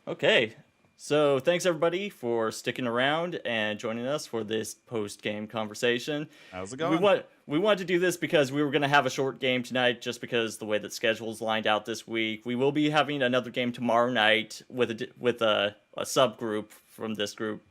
Okay, so thanks everybody for sticking around and joining us for this post-game conversation. How's it We going? want we wanted to do this because we were going to have a short game tonight, just because the way that schedules lined out this week. We will be having another game tomorrow night with a subgroup from this group,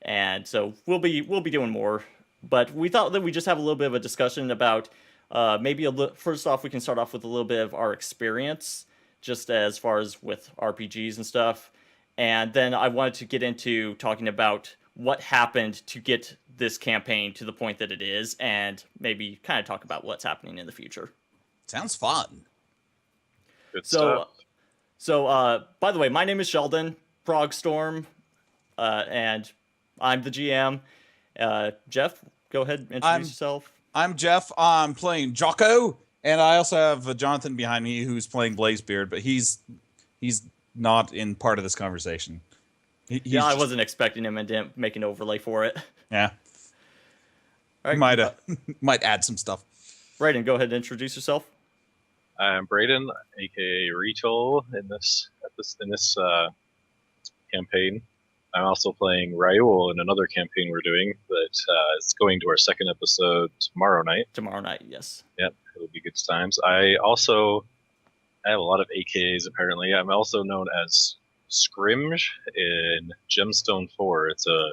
and so we'll be doing more. But we thought that we just have a little bit of a discussion about first off we can start off with a little bit of our experience, just as far as with RPGs and stuff, and then I wanted to get into talking about what happened to get this campaign to the point that it is, and maybe kind of talk about what's happening in the future. Sounds fun. Good stuff. So, so by the way, my name is Sheldon Frogstorm, and I'm the GM. Jeff, go ahead and I'm introduce yourself. I'm Jeff. I'm playing Jocko, and I also have Jonathan behind me who's playing Blazebeard, but he's not in part of this conversation. He's Yeah, I just- wasn't expecting him and didn't make an overlay for it. yeah. All right, Uh, Might add some stuff. Raiden, go ahead and introduce yourself. I'm Braden, aka Retool, in this campaign. I'm also playing Raul in another campaign we're doing that is going to our second episode tomorrow night. Tomorrow night, yes. Yep, it'll be good times. I have a lot of AKAs apparently. I'm also known as Scrimge in Gemstone 4. It's a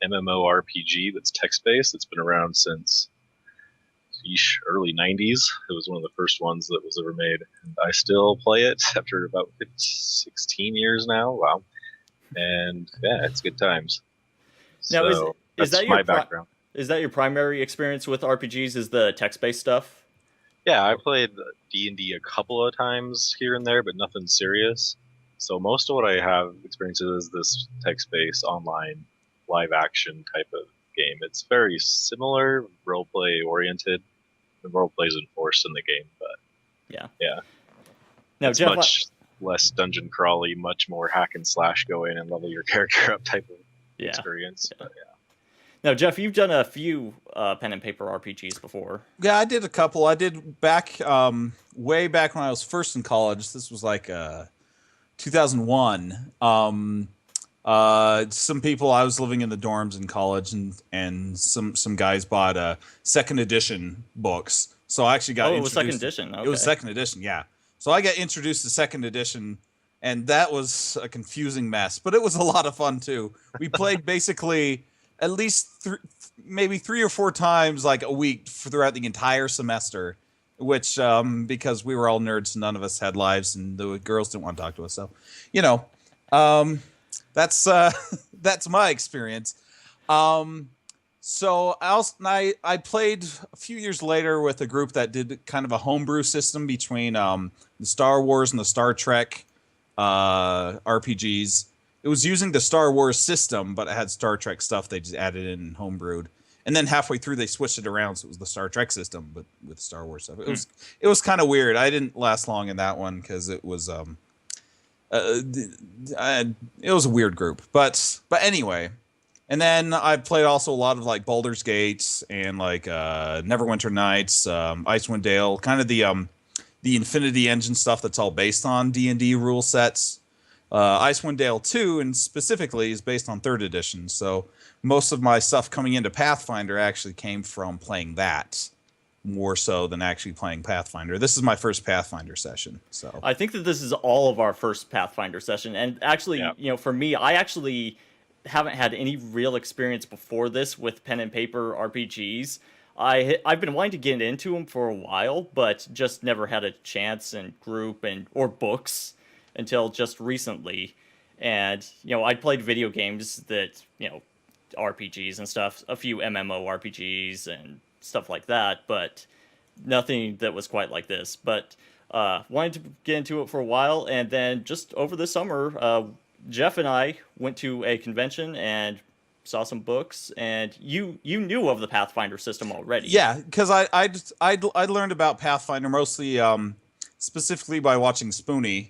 MMORPG that's text-based. It's been around since early 90s. It was one of the first ones that was ever made. And I still play it after about 16 years now. Wow. And yeah, it's good times. Now, So is that's that my your background. is that your primary experience with RPGs? Is the text-based stuff? Yeah, I played D&D a couple of times here and there, but nothing serious. So most of what I have experience with is this text-based online live action type of game. It's very similar, roleplay oriented. The roleplay is enforced in the game, but Yeah. yeah, Now, it's Jeff, much less dungeon crawly, much more hack and slash, go in and level your character up type of yeah. experience. But yeah. Now, Jeff, you've done a few pen and paper RPGs before. Yeah, I did a couple. I did back way back when I was first in college. This was like 2001. Some people, I was living in the dorms in college, and some guys bought second edition books. So I actually got Oh, it was second introduced- edition. It was Okay. second edition, yeah. So I got introduced to second edition, and that was a confusing mess, but it was a lot of fun too. We played basically at least maybe 3 or 4 times like a week throughout the entire semester, which because we were all nerds, none of us had lives, and the girls didn't want to talk to us. So, you know, that's that's my experience. So I played a few years later with a group that did kind of a homebrew system between the Star Wars and the Star Trek RPGs. It was using the Star Wars system, but it had Star Trek stuff they just added in and homebrewed. And then halfway through, they switched it around, so it was the Star Trek system, but with Star Wars stuff. It was kind of weird. I didn't last long in that one because it was it was a weird group. But anyway, and then I played also a lot of like Baldur's Gate and like Neverwinter Nights, Icewind Dale, kind of the Infinity Engine stuff that's all based on D&D rule sets. Icewind Dale 2, and specifically, is based on 3rd edition. So most of my stuff coming into Pathfinder actually came from playing that, more so than actually playing Pathfinder. This is my first Pathfinder session. So I think that this is all of our first Pathfinder session, and actually, Yeah. for me, I actually haven't had any real experience before this with pen and paper RPGs. I've been wanting to get into them for a while, but just never had a chance in group or books until just recently. And I'd played video games that RPGs and stuff, a few MMORPGs and stuff like that, but nothing that was quite like this. But wanted to get into it for a while, and then just over the summer, Jeff and I went to a convention and saw some books, and you knew of the Pathfinder system already. yeah, because I learned about Pathfinder mostly specifically by watching Spoonie.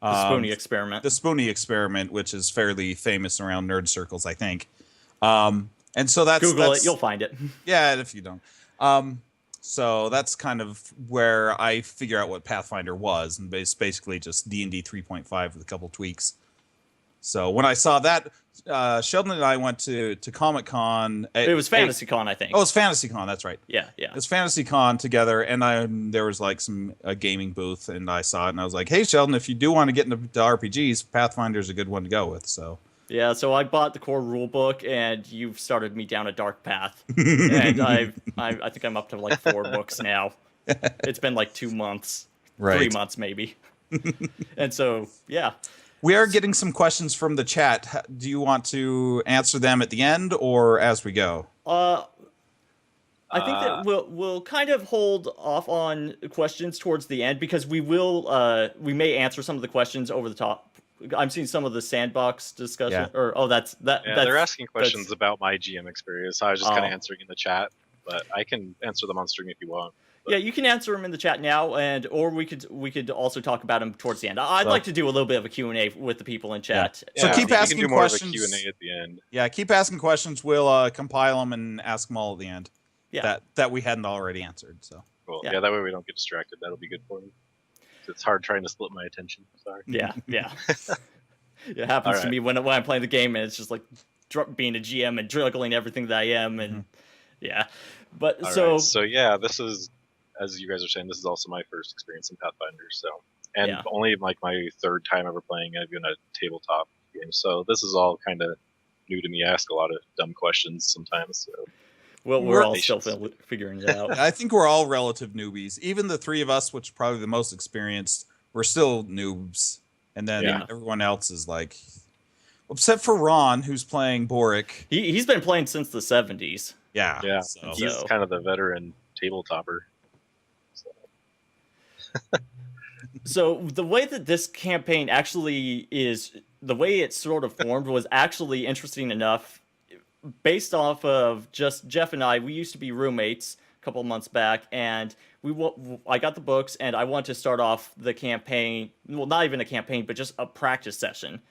The Spoonie experiment. The Spoonie experiment, which is fairly famous around nerd circles, I think. And so Google it, you'll find it. Yeah, if you don't. So that's kind of where I figure out what Pathfinder was, and it's basically just D&D 3.5 with a couple tweaks. So when I saw that, Sheldon and I went to Comic-Con. It was FantasyCon, I think. Oh, it's FantasyCon. That's right. Yeah, yeah. It's FantasyCon together, and there was like a gaming booth, and I saw it, and I was like, "Hey, Sheldon, if you do want to get into RPGs, Pathfinder's a good one to go with." So Yeah, so I bought the core rulebook, and you've started me down a dark path. And I think I'm up to like 4 books now. It's been like 2 months, Right. 3 months maybe. And so, yeah. we are getting some questions from the chat. Do you want to answer them at the end or as we go? I think that we'll kind of hold off on questions towards the end because we may answer some of the questions over the top. I'm seeing some of the sandbox discussion. Yeah. Or that's they're asking questions about my GM experience. I was just kind Oh. of answering in the chat, but I can answer them on stream if you want. Yeah, you can answer them in the chat now, or we could also talk about them towards the end. I'd So- like to do a little bit of a Q&A with the people in chat. So keep you asking can do more questions. of a Q&A at the end. Yeah, keep asking questions. We'll compile them and ask them all at the end. Yeah. That we hadn't already answered. So Cool. Yeah. Yeah, that way we don't get distracted. That'll be good for me. It's hard trying to split my attention. Sorry. Yeah, yeah. It happens to Alright. me when I'm playing the game, and it's just like being a GM and juggling everything that I am, and yeah. But All so right, so yeah, this is, as you guys are saying, this is also my first experience in Pathfinder. So, and Yeah. only like my 3rd time ever playing even a tabletop game. So this is all kind of new to me. I ask a lot of dumb questions sometimes. So. we're all still Patience. figuring it out. I think we're all relative newbies. Even the 3 of us, which are probably the most experienced, we're still noobs. And then Yeah. everyone else is like, except for Ron, who's playing Boric. He's been playing since the 70s. Yeah. Yeah, So, he's So- kind of the veteran tabletopper. So, So the way that this campaign actually is, the way it sort of formed was actually interesting enough. Based off of just Jeff and I, we used to be roommates a couple months back, and I got the books, and I wanted to start off the campaign. Well, not even a campaign, but just a practice session.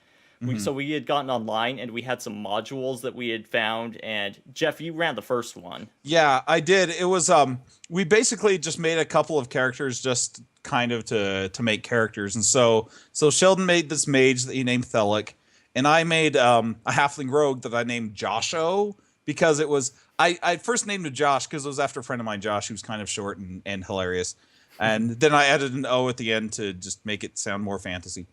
So we had gotten online, and we had some modules that we had found. And Jeff, you ran the first one. yeah, I did. It was we basically just made a couple of characters just kind of to make characters. And so Sheldon made this mage that he named Thelic, and I made a halfling rogue that I named Josho because it was I first named him Josh because it was after a friend of mine, Josh, who's kind of short and hilarious. And then I added an O at the end to just make it sound more fantasy.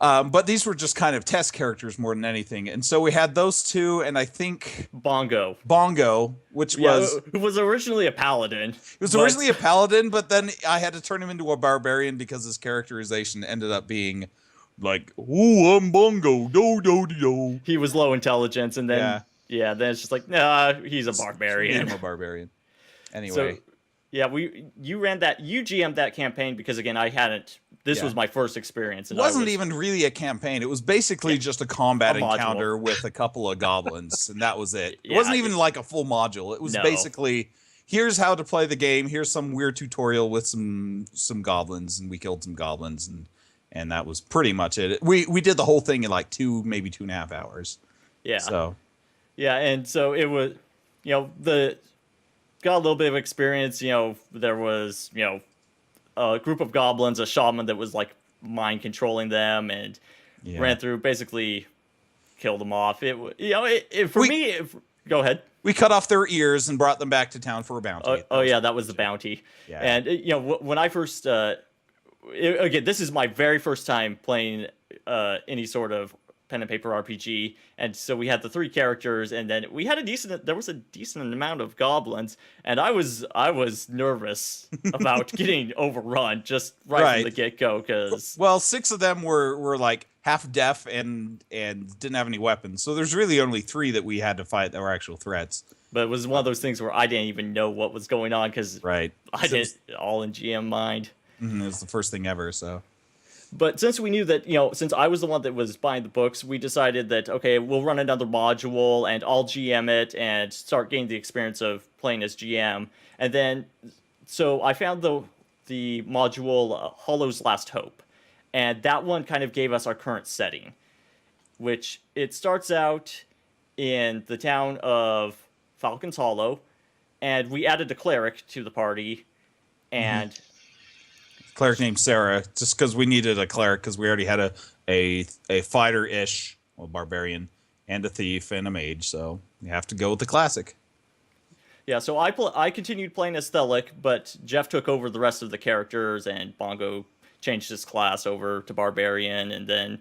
But these were just kind of test characters more than anything. And so we had those 2, and I think Bongo. Bongo, which was Who was originally a paladin. he was originally a paladin, but then I had to turn him into a barbarian because his characterization ended up being like, "Ooh, I'm Bongo, do do do." He was low intelligence, and then Yeah. then it's just like, nah, he's a Made barbarian. him a barbarian. Anyway, So, yeah, you GM'd that campaign because again, I hadn't. This Yeah. was my first experience. it And wasn't even really a campaign. It was basically just a combat A module. encounter with a couple of goblins, and that was it. It Yeah, wasn't even like a full module. It was No. basically, here's how to play the game. Here's some weird tutorial with some goblins, and we killed some goblins, and that was pretty much it. We did the whole thing in like 2, maybe 2.5 hours. Yeah, So yeah, and so it was, got a little bit of experience. There was a group of goblins, a shaman that was like mind controlling them, and yeah. ran through, basically killed them off. Go ahead. We cut off their ears and brought them back to town for a bounty. That was the bounty. Yeah. And when I first, again, this is my very first time playing any sort of pen and paper RPG, and so we had the 3 characters, and then we had there was a decent amount of goblins, and I was nervous about getting overrun just right from the get go because Well, 6 of them were like half deaf and didn't have any weapons. So there's really only 3 that we had to fight that were actual threats. but it was one of those things where I didn't even know what was going on because Right. I didn't all in GM mind. It was the first thing ever. So But since we knew that, since I was the one that was buying the books, we decided that, okay, we'll run another module and I'll GM it and start getting the experience of playing as GM. And then, so I found the module Hollow's Last Hope. And that one kind of gave us our current setting, which it starts out in the town of Falcon's Hollow. And we added a cleric to the party. And cleric named Sarah, just because we needed a cleric because we already had a fighter-ish, well, barbarian, and a thief and a mage, so you have to go with the classic. Yeah, so I continued playing as Thelic, but Jeff took over the rest of the characters, and Bongo changed his class over to Barbarian, and then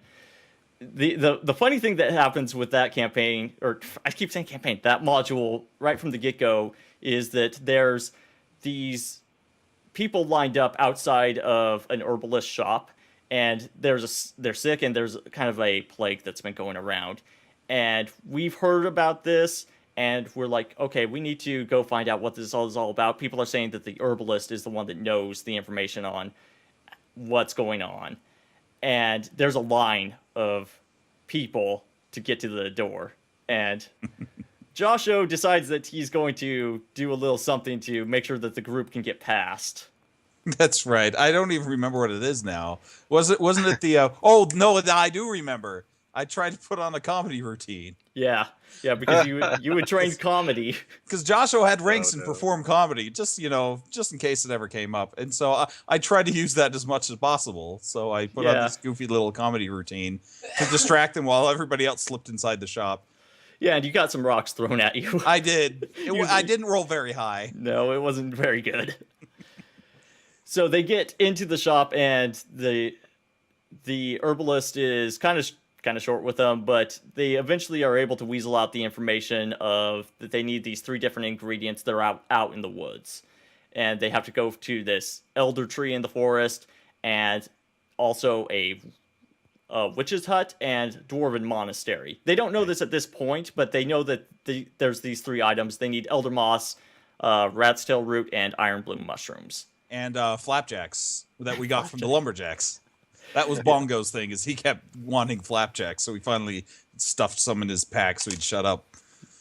the funny thing that happens with that campaign, or I keep saying campaign, that module right from the get-go, is that there's these people lined up outside of an herbalist shop, and they're sick, and there's kind of a plague that's been going around, and we've heard about this, and we're like, okay, we need to go find out what this is all about. People are saying that the herbalist is the one that knows the information on what's going on, and there's a line of people to get to the door, and Josho decides that he's going to do a little something to make sure that the group can get past. That's right. I don't even remember what it is now. Wasn't it the oh no, I do remember. I tried to put on a comedy routine. Yeah, because you would train comedy. Because Josho had ranks and perform comedy, just in case it ever came up. And so I tried to use that as much as possible. So I put on this goofy little comedy routine to distract him while everybody else slipped inside the shop. Yeah, and you got some rocks thrown at you. I did. I didn't roll very high. No, it wasn't very good. So they get into the shop, and the herbalist is kind of short with them, but they eventually are able to weasel out the information of that they need these 3 different ingredients that are out in the woods, and they have to go to this elder tree in the forest, and also a witch's hut and dwarven monastery. They don't know this at this point, but they know that there's these 3 items. They need elder moss, rat's tail root, and iron bloom mushrooms. And flapjacks that we got from the lumberjacks. That was Bongo's thing, is he kept wanting flapjacks, so we finally stuffed some in his pack so he'd shut up.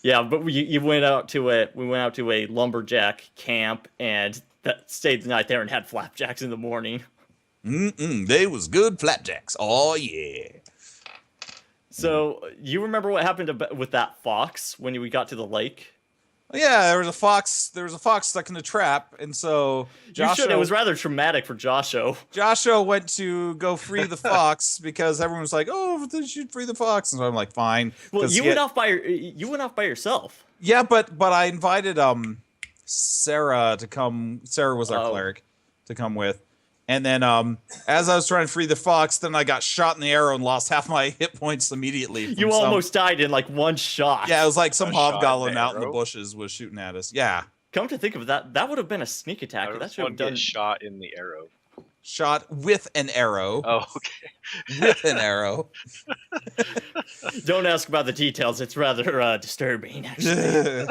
Yeah, but we went out to a lumberjack camp and stayed the night there and had flapjacks in the morning. They was good flapjacks. Oh yeah. So you remember what happened with that fox when we got to the lake? Yeah, there was a fox stuck in a trap, and so it was rather traumatic for Josho. Josho went to go free the fox because everyone was like, "Oh, you should free the fox," and so I'm like, "Fine." Well, you went off by yourself. Yeah, but I invited Sarah to come. Sarah was our cleric to come with. And then as I was trying to free the fox, then I got shot in the arrow and lost half my hit points immediately. You almost died in like one shot. Yeah, it was like some hobgoblin out in the bushes was shooting at us. Yeah. Come to think of that, that would have been a sneak attack. That should have done. Shot in the arrow. Shot with an arrow. Oh, okay. With an arrow. Don't ask about the details. It's rather disturbing, actually.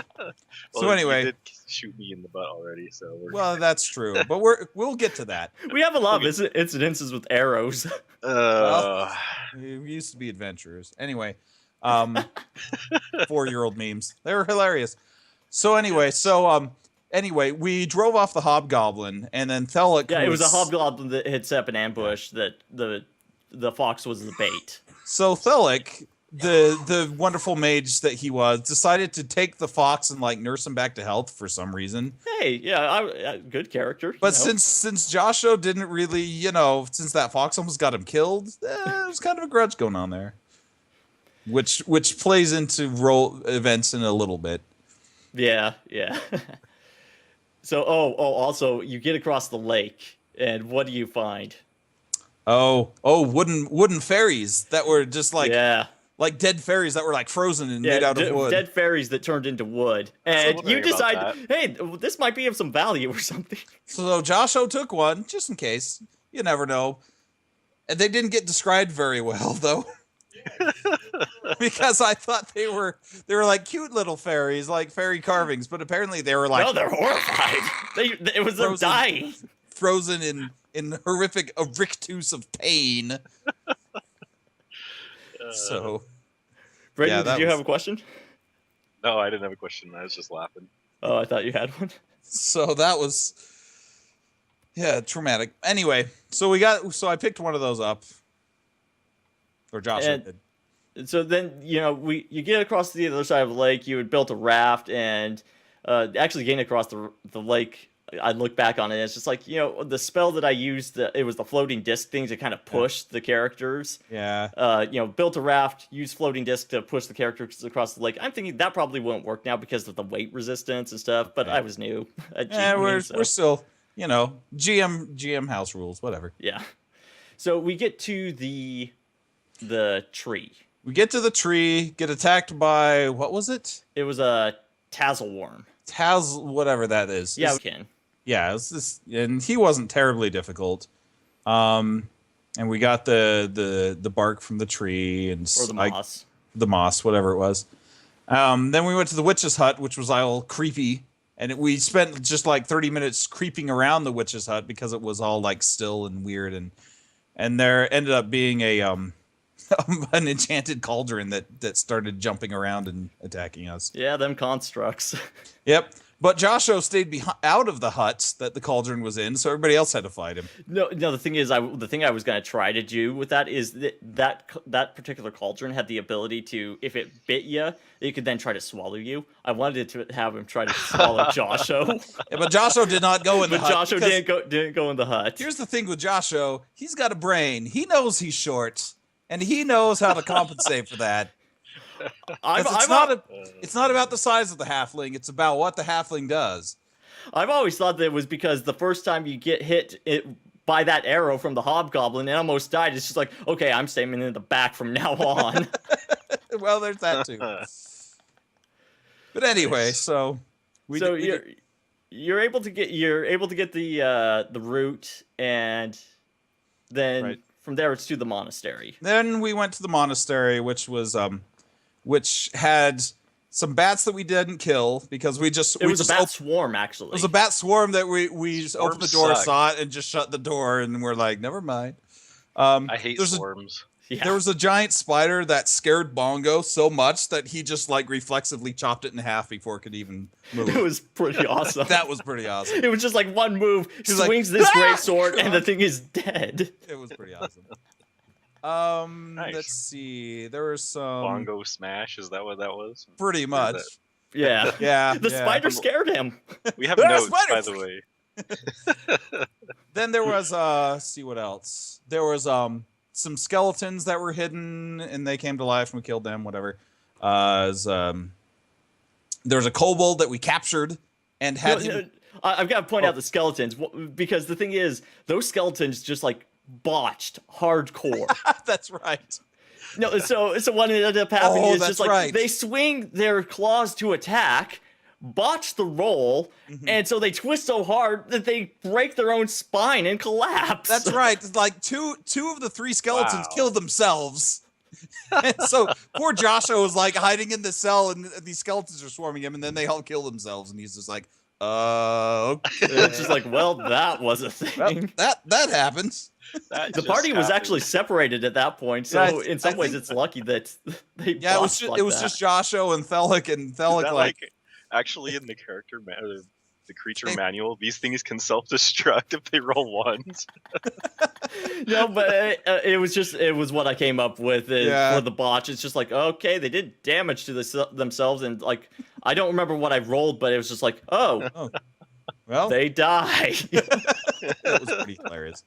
So anyway, you did shoot me in the butt already, so well, that's true, but we'll get to that. We have a lot of incidences with arrows. Well, we used to be adventurers. Anyway, 4-year-old memes. They were hilarious. So anyway, we drove off the hobgoblin, and then Thelic. Yeah, it was a hobgoblin that had set up an ambush that the fox was the bait. So Thelic, the wonderful mage that he was, decided to take the fox and like nurse him back to health for some reason. Hey, yeah, good character. But since Josho didn't really, since that fox almost got him killed, there's kind of a grudge going on there, which plays into role events in a little bit. Yeah. So, also, you get across the lake, and what do you find? Wooden fairies that were just like dead fairies that were like frozen and made out of wood. Dead fairies that turned into wood, and you decide, hey, this might be of some value or something. So Josho took one just in case. You never know. And they didn't get described very well, though. Because I thought they were like cute little fairies, like fairy carvings, but apparently they were like, no, they're horrified. It was them dying, frozen in horrific rictus of pain. So, Brayden, did you have a question? No, I didn't have a question. I was just laughing. Oh, I thought you had one. So that was, traumatic. Anyway, so I picked one of those up. Or Josh did. So then, you get across to the other side of the lake. You had built a raft, and actually getting across the lake I look back on it, and it's just like, the spell that I used, it was the floating disc thing to kind of push the characters. Yeah. Built a raft, used floating disc to push the characters across the lake. I'm thinking that probably won't work now because of the weight resistance and stuff, but I was new at Yeah, GM, we're still, GM house rules, whatever. Yeah. So we get to the tree. We get to the tree, get attacked by, what was it? It was a tassel worm. Whatever that is. Yeah, we can. Yeah, it's this, and he wasn't terribly difficult. And we got the bark from the tree and Or the moss. The moss, whatever it was. Then we went to the witch's hut, which was all creepy, and we spent just like 30 minutes creeping around the witch's hut because it was all like still and weird, and there ended up being a an enchanted cauldron that started jumping around and attacking us. Yeah, them constructs. Yep. But Joshua stayed out of the hut that the cauldron was in, so everybody else had to fight him. No. The thing is, the thing I was going to try to do with that is that particular cauldron had the ability to, if it bit you, it could then try to swallow you. I wanted to have him try to swallow Joshua. Yeah, but Joshua did not go in the hut. But Joshua didn't go in the hut. Here's the thing with Joshua: he's got a brain. He knows he's short, and he knows how to compensate for that. It's not about the size of the halfling. It's about what the halfling does. I've always thought that it was because the first time you get hit by that arrow from the hobgoblin and almost died, it's just like, okay, I'm staying in the back from now on. Well, there's that too. But anyway, you're able to get the root, and then from there it's to the monastery. Then we went to the monastery, which had some bats that we didn't kill because it was a bat swarm, actually. It was a bat swarm that we just opened the door, saw it, and just shut the door, and we're like, never mind. I hate swarms. There was a giant spider that scared Bongo so much that he just like reflexively chopped it in half before it could even move. It was pretty awesome. That was pretty awesome. It was just like one move, swings this great sword, and the thing is dead. It was pretty awesome. Nice. Let's see. There was some Bongo smash. Is that what that was? Pretty much. Yeah. Yeah. The spider scared him. We have notes, by the way. Then there was let's see what else. There was some skeletons that were hidden and they came to life and we killed them, whatever. There was a kobold that we captured and had I've got to point out the skeletons, because the thing is, those skeletons just like botched hardcore. That's right. No, so what ended up happening is just like right. They swing their claws to attack, botch the roll, and so they twist so hard that they break their own spine and collapse. That's right. Like two of the three skeletons killed themselves. And so poor Joshua was like hiding in the cell and these skeletons are swarming him, and then they all kill themselves, and he's just like, okay. It's just like, well, that was a thing. Well, that happens. The party was actually separated at that point, so in some ways it's lucky that they it was just Joshua and Thelic, and Thelic like actually in the the creature manual, these things can self-destruct if they roll ones. No, but it was what I came up with for the botch. It's just like, okay, they did damage to themselves, and like I don't remember what I rolled, but it was just like, oh well, they die. That was pretty hilarious.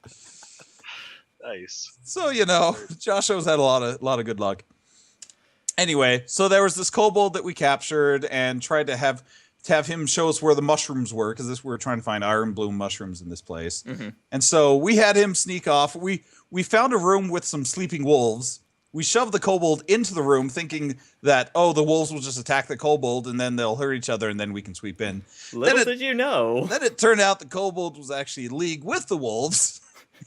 Nice. So Joshua's had a lot of good luck. Anyway, so there was this kobold that we captured and tried to have him show us where the mushrooms were, because we were trying to find iron bloom mushrooms in this place. And so we had him sneak off. We found a room with some sleeping wolves. We shoved the kobold into the room thinking that, the wolves will just attack the kobold and then they'll hurt each other and then we can sweep in. Little did you know. Then it turned out the kobold was actually in league with the wolves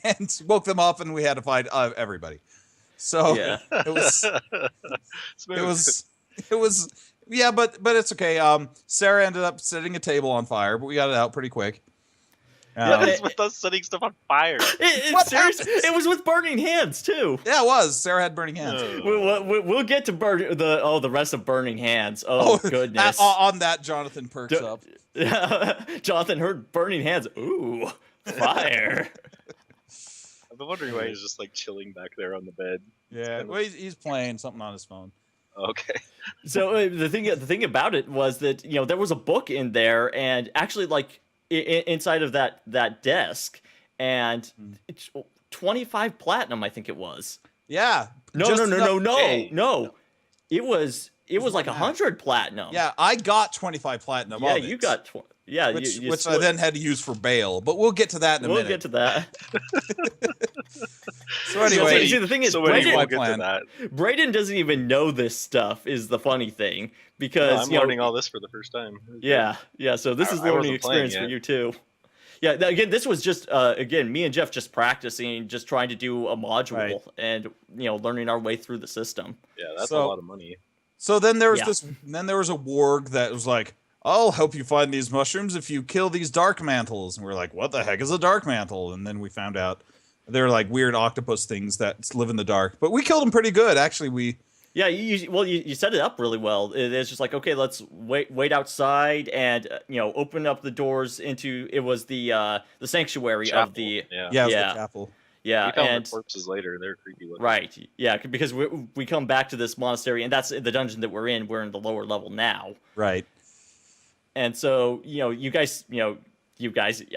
and woke them up, and we had to fight everybody. So it was yeah, but it's okay. Sarah ended up setting a table on fire, but we got it out pretty quick. It's with us setting stuff on fire. It was with burning hands too. Yeah, it was. Sarah had burning hands. We'll get to the rest of burning hands. Oh goodness! On that, Jonathan perks up. Jonathan heard burning hands. Ooh, fire! I've been wondering why he's just like chilling back there on the bed. Yeah, well, he's playing something on his phone. Okay. So the thing about it was that there was a book in there, and actually like inside of that desk, and it's 25 platinum, I think it was. Yeah. No, just no, no, enough- no, no, Dang. no. It was was like more than that. 100 platinum. Yeah, I got 25 platinum. Yeah, of you it, got yeah, which you I split. then had to use for bail. But we'll get to that in a We'll minute. get to that. So anyway, See, the thing is, so anyway, Brandon- we'll get plan. to that. Brayden doesn't even know this stuff. Is the funny thing No, because I'm you know, learning all this for the first time. Yeah, yeah. So this is I learning wasn't playing experience for yet. you too. Yeah. Again, this was just again me and Jeff just practicing, just trying to do a module Right. and learning our way through the system. Yeah, that's So- a lot of money. So then there was Yeah. this. Then there was a warg that was like, "I'll help you find these mushrooms if you kill these dark mantles." And we're like, "What the heck is a dark mantle?" And then we found out they're like weird octopus things that live in the dark. But we killed them pretty good, actually. Yeah. You set it up really well. It's just like, okay, let's wait outside and open up the doors into. It was the sanctuary Chapel. of the Yeah. Yeah, it was Yeah. the chapel. yeah We found and the corpses later. They're creepy looking. right because we come back to this monastery, and that's the dungeon that we're in. We're in the lower level now. Right. And so, you guys,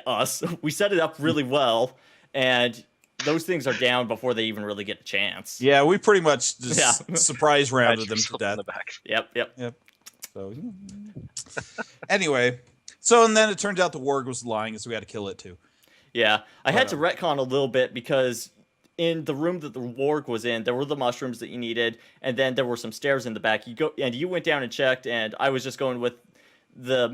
us, we set it up really well, and those things are down before they even really get a chance. Yeah, we pretty much just Yeah. surprise Pat rounded them to yourself death. in the back. Yep. So anyway, and then it turned out the warg was lying, so we had to kill it too. Yeah. I had to retcon a little bit because in the room that the warg was in, there were the mushrooms that you needed, and then there were some stairs in the back. You went down and checked, and I was just going with the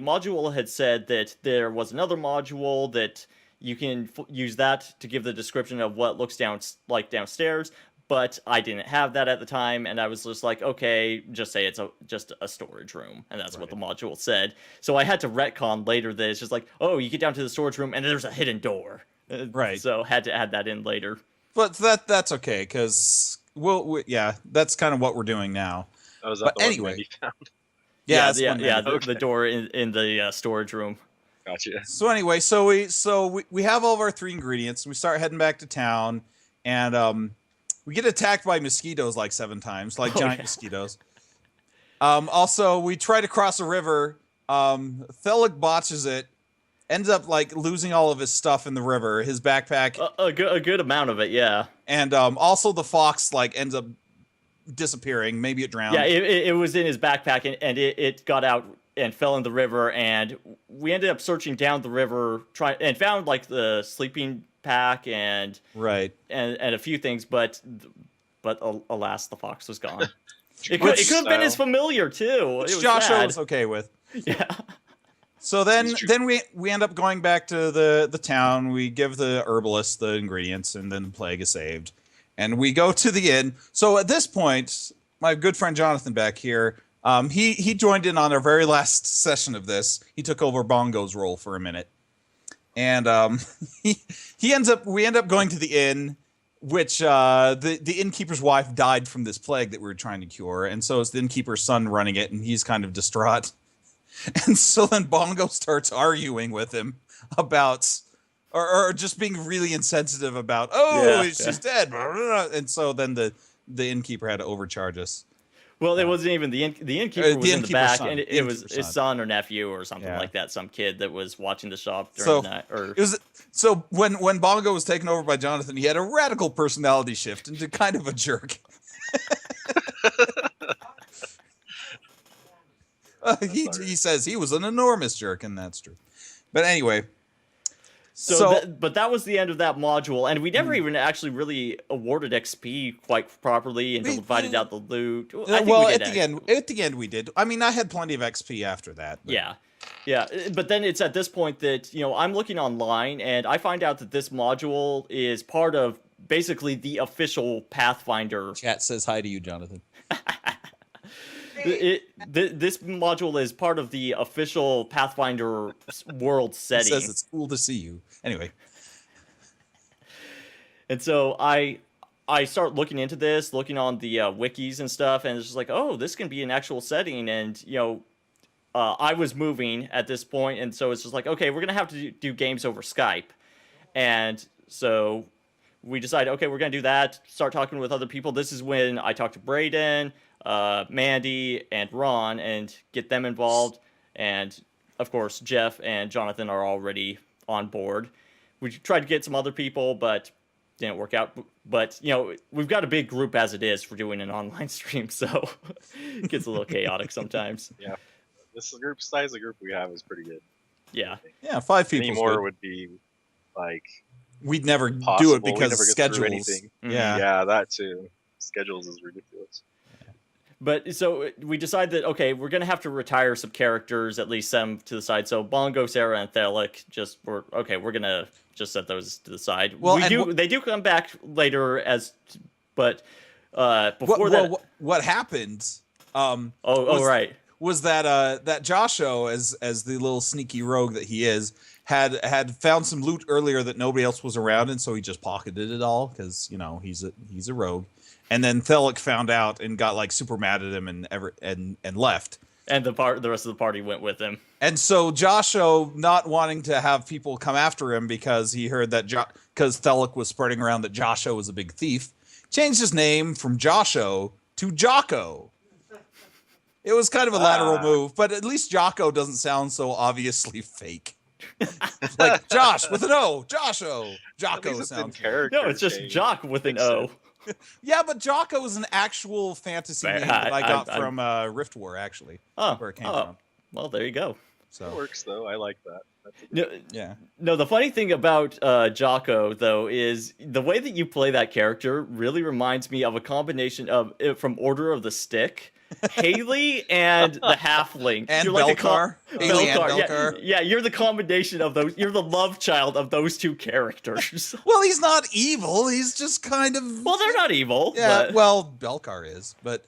module had said that there was another module that you can use that to give the description of what looks downstairs, but I didn't have that at the time, and I was just like, okay, just say it's just a storage room, and that's what the module said. So I had to retcon later that it's just like, oh, you get down to the storage room, and there's a hidden door. Right. So had to add that in later. But that's okay, because that's kind of what we're doing now. Oh, is that But the one anyway. Randy found? Yeah, that's one man. The door in the storage room. Gotcha. So anyway, we have all of our 3 ingredients. We start heading back to town, and we get attacked by mosquitoes like 7 times, like giant mosquitoes. Also, we try to cross a river. Thelig botches it, ends up like losing all of his stuff in the river, his backpack, A good amount of it, yeah. and also the fox like ends up disappearing. Maybe it drowned. Yeah, it was in his backpack, and it got out and fell in the river, and we ended up searching down the river, and found like the sleeping pack and Right. and a few things, but alas, the fox was gone. It could have been his familiar too. It was Joshua sad. was okay with. Yeah. So then This is true. we end up going back to the town. We give the herbalist the ingredients, and then the plague is saved. And we go to the inn. So at this point, my good friend Jonathan back here, he joined in on our very last session of this. He took over Bongo's role for a minute. And we end up going to the inn, which the innkeeper's wife died from this plague that we were trying to cure, and so it's the innkeeper's son running it, and he's kind of distraught. And so then Bongo starts arguing with him about, or just being really insensitive about, she's dead. And so then the innkeeper had to overcharge us. Well, it wasn't even the innkeeper was in the innkeeper's back, son. and The it was innkeeper's his son. son or nephew or something Yeah. like that. Some kid that was watching the shop during So the night. Or it was so when Bongo was taken over by Jonathan, he had a radical personality shift into kind of a jerk. He says he was an enormous jerk, and that's true. But anyway, but that was the end of that module, and we never even actually really awarded XP quite properly and We- divided out the loot. I think well, we did at the end we did. I mean, I had plenty of XP after that. But Yeah. But then it's at this point that I'm looking online, and I find out that this module is part of basically the official Pathfinder. Chat says hi to you, Jonathan. This module is part of the official Pathfinder world He setting. says it's cool to see you. Anyway, And so I start looking into this, looking on the wikis and stuff, and it's just like, oh, this can be an actual setting. And I was moving at this point, and so it's just like, okay, we're gonna have to do games over Skype. And so we decided, okay, we're gonna do that. Start talking with other people. This is when I talked to Brayden, Mandy, and Ron, and get them involved. And of course, Jeff and Jonathan are already on board. We tried to get some other people, but didn't work out. But, we've got a big group as it is for doing an online stream, so it gets a little chaotic sometimes. Yeah, this group size of group we have is pretty good. Yeah. Yeah, 5 people. Any more would be like we'd never possible. do it We'd because never get schedules. through anything. Yeah. Yeah, that too. Schedules is ridiculous. But so we decided that, okay, we're going to have to retire some characters, at least some to the side. So Bongo, Sarah, and Thelic we're going to just set those to the side. Well, they do come back later but before that. What happened? Right. Was that Josho, as the little sneaky rogue that he is, had found some loot earlier that nobody else was around, and so he just pocketed it all because he's a rogue. And then Thelic found out and got like super mad at him and left. And the rest of the party went with him. And so Josho, not wanting to have people come after him because he heard that because Thelic was spreading around that Josho was a big thief, changed his name from Josho to Jocko. It was kind of a lateral move, but at least Jocko doesn't sound so obviously fake. Like Josh with an O, Josho. Jocko sounds. No, it's just Jock with an O. Yeah, but Jocko is an actual fantasy name that I got from Rift War, actually. Where it came from. Well, there you go. So it works, though. I like that. No, the funny thing about Jocko, though, is the way that you play that character really reminds me of a combination of from Order of the Stick, Haley and the Halfling. And you're Belcar. Haley and Belcar. Yeah, you're the combination of those. You're the love child of those two characters. Well, he's not evil. He's just kind of... Well, they're not evil. Yeah, but... well, Belcar is, but...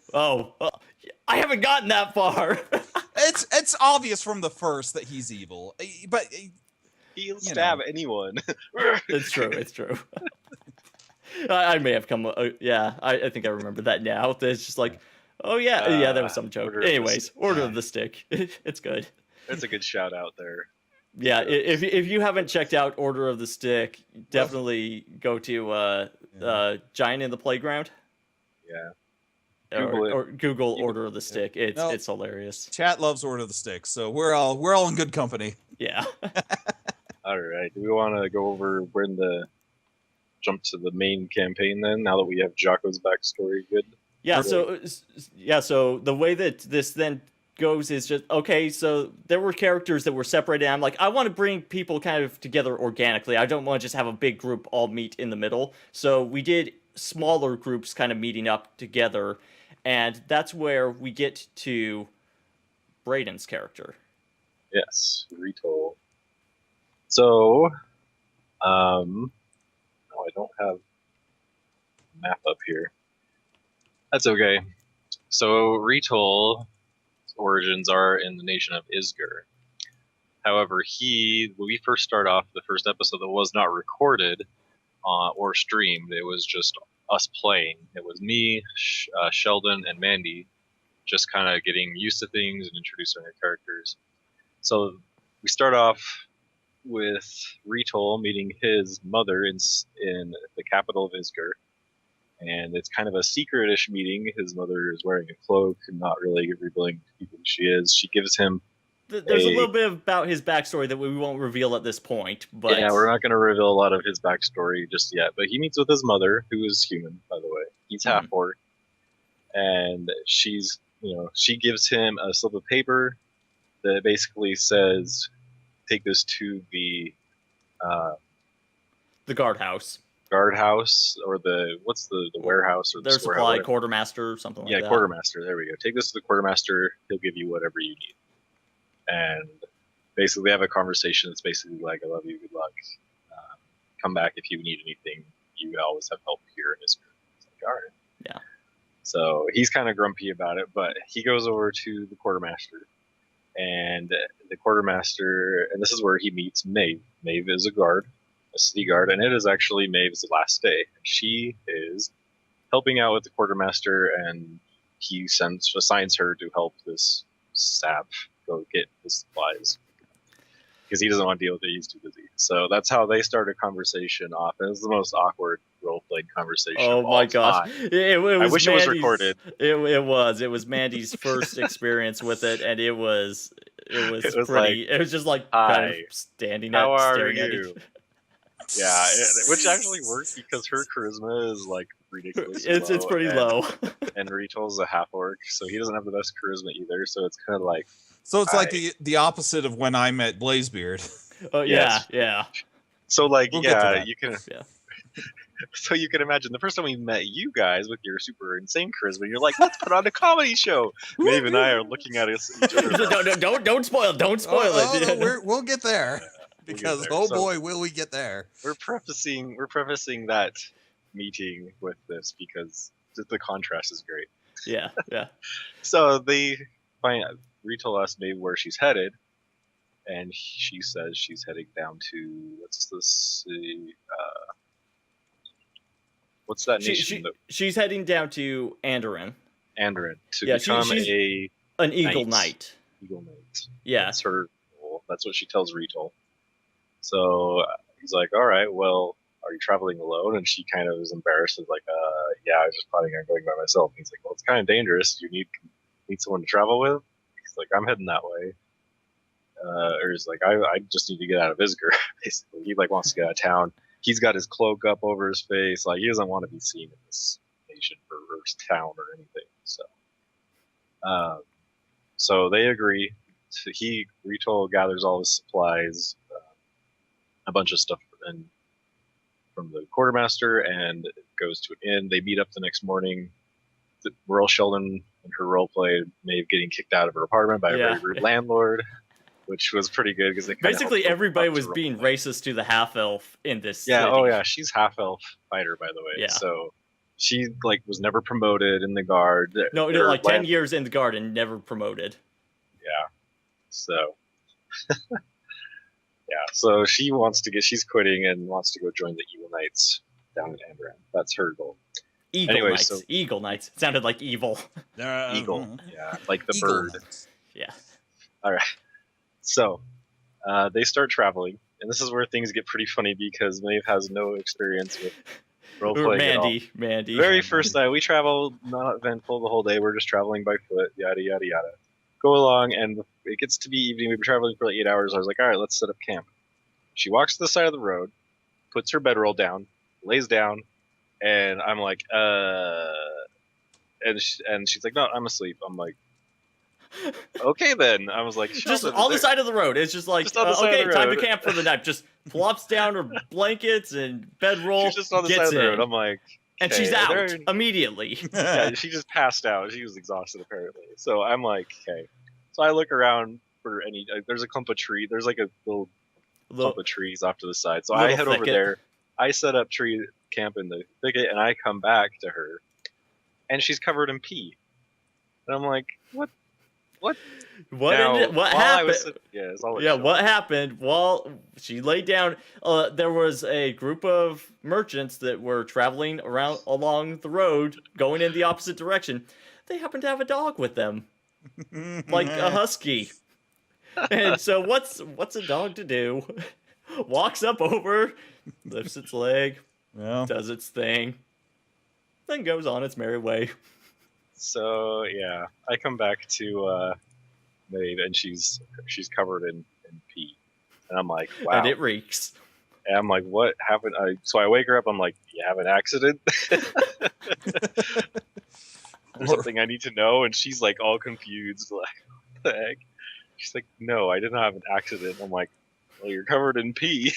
I haven't gotten that far. It's obvious from the first that he's evil, but... He'll stab anyone. It's true. I may have come... I think I remember that now. It's just like... Oh, yeah, that was some joke. Anyways, Order of the Stick. It's good. That's a good shout out there. Yeah, if you haven't checked out Order of the Stick, definitely go to Giant in the Playground. Yeah. Or Google Order of the Stick. It's hilarious. Chat loves Order of the Stick, so we're all in good company. Yeah. All right. Do we want to go over jump to the main campaign then? Now that we have Jocko's backstory good. Yeah, so the way that this then goes is just, okay, so there were characters that were separated. I'm like, I want to bring people kind of together organically. I don't want to just have a big group all meet in the middle. So we did smaller groups kind of meeting up together, and that's where we get to Brayden's character. Yes, Retold. So, I don't have a map up here. That's okay. So Retold's origins are in the nation of Isger. However, when we first start off, the first episode that was not recorded or streamed, it was just us playing. It was me, Sheldon, and Mandy just kind of getting used to things and introducing our characters. So we start off with Retold meeting his mother in the capital of Isger. And it's kind of a secret-ish meeting. His mother is wearing a cloak and not really revealing to people who she is. She gives him... There's a little bit about his backstory that we won't reveal at this point. But yeah, we're not going to reveal a lot of his backstory just yet. But he meets with his mother, who is human, by the way. He's half-orc. And she gives him a slip of paper that basically says, take this to the guardhouse. Guardhouse, or the warehouse, or the supply quartermaster, or something like that. Yeah, quartermaster. There we go. Take this to the quartermaster. He'll give you whatever you need. And basically, they have a conversation that's basically like, "I love you. Good luck. Come back if you need anything. You always have help here in this group." It's like, all right. Yeah. So he's kind of grumpy about it, but he goes over to the quartermaster, and the quartermaster, and this is where he meets Maeve. Maeve is a city guard, and it is actually Maeve's last day. She is helping out with the quartermaster, and he assigns her to help this sap go get the supplies because he doesn't want to deal with it. He's too busy. So that's how they start a conversation off. And it was the most awkward role-played conversation. Oh my gosh! It was I wish it was recorded. It was Mandy's first experience with it, and it was It was It was pretty. It was just like kind of "Hi, standing how at, are staring at you?" each. Yeah, which actually worked because her charisma is like ridiculously It's low, pretty and low. Rito's a half orc, so he doesn't have the best charisma either. So it's kind of like, So it's like "Hi." the opposite of when I met Blazebeard. Oh Yes. yeah. So like, We'll get to yeah, that. you can. Yeah. So you can imagine the first time we met you guys with your super insane charisma, you're like, let's put on a comedy show. Maeve and I are looking at each other. Like, Don't spoil. Don't spoil it. No, we'll get there. we'll get Because there. oh So boy, will we get there. we're prefacing that meeting with this because the contrast is great. Yeah. So they find Rito asked Maeve where she's headed, and she says she's heading down to what's this? What's that nation? She's heading down to Andoran. Andoran to Yeah, become she's an Eagle Knight. Knight. Eagle Knight. Yeah. That's her goal. That's what she tells Rito. So he's like, all right, well, are you traveling alone? And she kind of is embarrassed and like, yeah, I was just planning on going by myself. And he's like, well, it's kind of dangerous. You need someone to travel with. He's like, I'm heading that way. Or he's like, I just need to get out of Isger. Basically, he like wants to get out of town. He's got his cloak up over his face. Like he doesn't want to be seen in this nation or town or anything. So they agree. Rito gathers all his supplies, a bunch of stuff, and from the quartermaster, and goes to an inn. They meet up the next morning. Royal Sheldon in her roleplay, Maeve getting kicked out of her apartment by a very rude landlord, which was pretty good because basically everybody was being racist to the half elf in this. Yeah. city. Oh yeah, she's half elf fighter, by the way. Yeah. So she like was never promoted in the guard. No, like 10 years in the guard and never promoted. Yeah. So. Yeah, so she's quitting and wants to go join the Evil Knights down in Andoran. That's her goal. Eagle Knights. It sounded like evil. Eagle, yeah, like the Eagle bird. Knights. Yeah. All right. So they start traveling, and this is where things get pretty funny because Maeve has no experience with role playing at all. Mandy. Very first night, we travel, not eventful the whole day. We're just traveling by foot, yada, yada, yada. Go along, and it gets to be evening. We've been traveling for like 8 hours. I was like, all right, let's set up camp. She walks to the side of the road, puts her bedroll down, lays down, and I'm like, and she's like, no, I'm asleep. I'm like, okay then. I was like, just on the side of the road. It's just like, okay, time to camp for the night. Just flops down her blankets and bedroll. She's just on the side of the road. I'm like, and she's out immediately. Yeah, she just passed out. She was exhausted apparently. So I'm like, okay. So I look around for any. There's a clump of tree. There's like a little clump of trees off to the side. So I head over there. I set up tree camp in the thicket, and I come back to her, and she's covered in pee. And I'm like, what? What happened? What happened? While she laid down, there was a group of merchants that were traveling along the road, going in the opposite direction. They happened to have a dog with them, like a husky. And so, what's a dog to do? Walks up over, lifts its leg, does its thing, then goes on its merry way. So yeah, I come back to Maeve, and she's covered in pee, and I'm like, wow, and it reeks. And I'm like, what happened? So I wake her up. I'm like, you have an accident? There's something I need to know, and she's like all confused, like, what the heck? She's like, no, I did not have an accident. I'm like, well, you're covered in pee.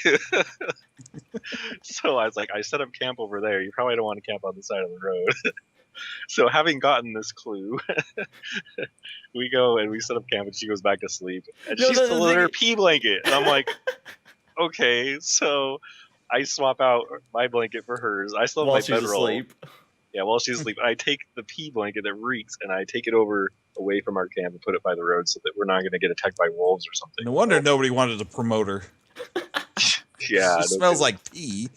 So I was like, I set up camp over there. You probably don't want to camp on the side of the road. So having gotten this clue, we go and we set up camp, and she goes back to sleep, and she's still in her pee blanket. And I'm like, okay, so I swap out my blanket for hers. I still have my bedroll. Yeah, while she's asleep, I take the pee blanket that reeks, and I take it over away from our camp and put it by the road so that we're not going to get attacked by wolves or something. No wonder nobody wanted to promote her. Yeah, it smells like pee.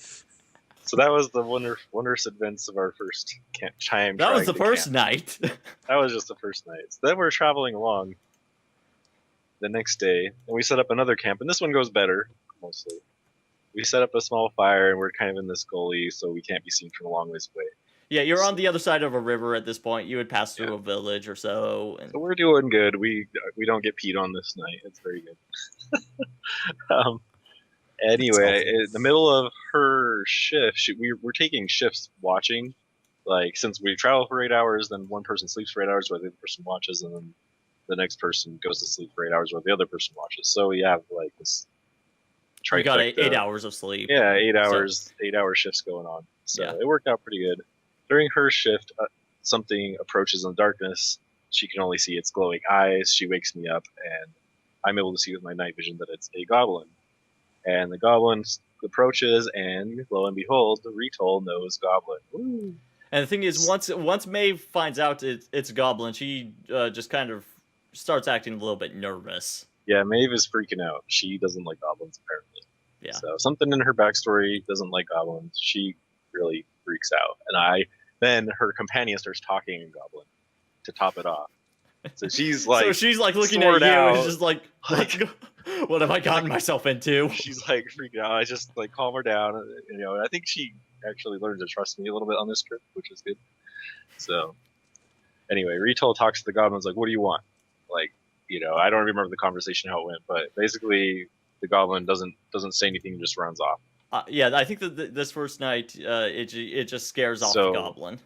So that was the wondrous events of our first time. That was the first night. That was just the first night. So then we're traveling along the next day, and we set up another camp, and this one goes better, mostly. We set up a small fire, and we're kind of in this gully, so we can't be seen from a long ways away. Yeah, you're on the other side of a river at this point. You would pass through Yeah. a village or so, and So we're doing good. We don't get peed on this night. It's very good. Um, That's anyway, helpful. in the middle of her shift, we're taking shifts watching. Like since we travel for 8 hours, then one person sleeps for 8 hours while the other person watches, and then the next person goes to sleep for 8 hours while the other person watches. So we have like this you got 8 trifecta. hours of sleep. Yeah, eight So hours, 8 hour shifts going on. So yeah, it worked out pretty good. During her shift, something approaches in the darkness. She can only see its glowing eyes. She wakes me up, and I'm able to see with my night vision that it's a goblin. And the goblin approaches, and lo and behold, the Retold knows goblin. Woo. and the thing is, once Maeve finds out it's a goblin, she just kind of starts acting a little bit nervous. Yeah, Maeve is freaking out. She doesn't like goblins, apparently. Yeah. So something in her backstory doesn't like goblins. She really freaks out. And then her companion starts talking in goblin to top it off. So she's like, so she's like looking at sword you and out. just like, Like- what have I gotten myself into? She's like freaking out. I just like calm her down. I think she actually learned to trust me a little bit on this trip, which is good. So anyway, Retold talks to the goblins like, "What do you want?" Like, I don't remember the conversation how it went, but basically the goblin doesn't say anything, and just runs off. Yeah, I think that this first night, it just scares off So- the goblin.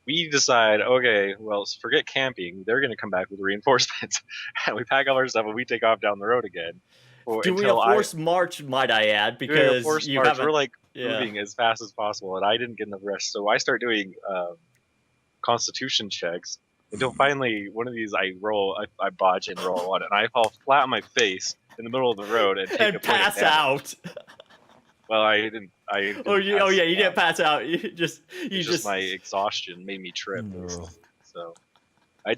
We decide, okay, well, forget camping. They're going to come back with reinforcements, and we pack all our stuff and we take off down the road again. Doing a forced march, might I add, because you haven't. We're like Yeah. moving as fast as possible, and I didn't get enough rest, so I start doing constitution checks until finally one of these I botch and roll one, and I fall flat on my face in the middle of the road and take a And point of pass damage. out. Well, I didn't. Oh yeah, you didn't pass out. You just My exhaustion made me trip. No. So I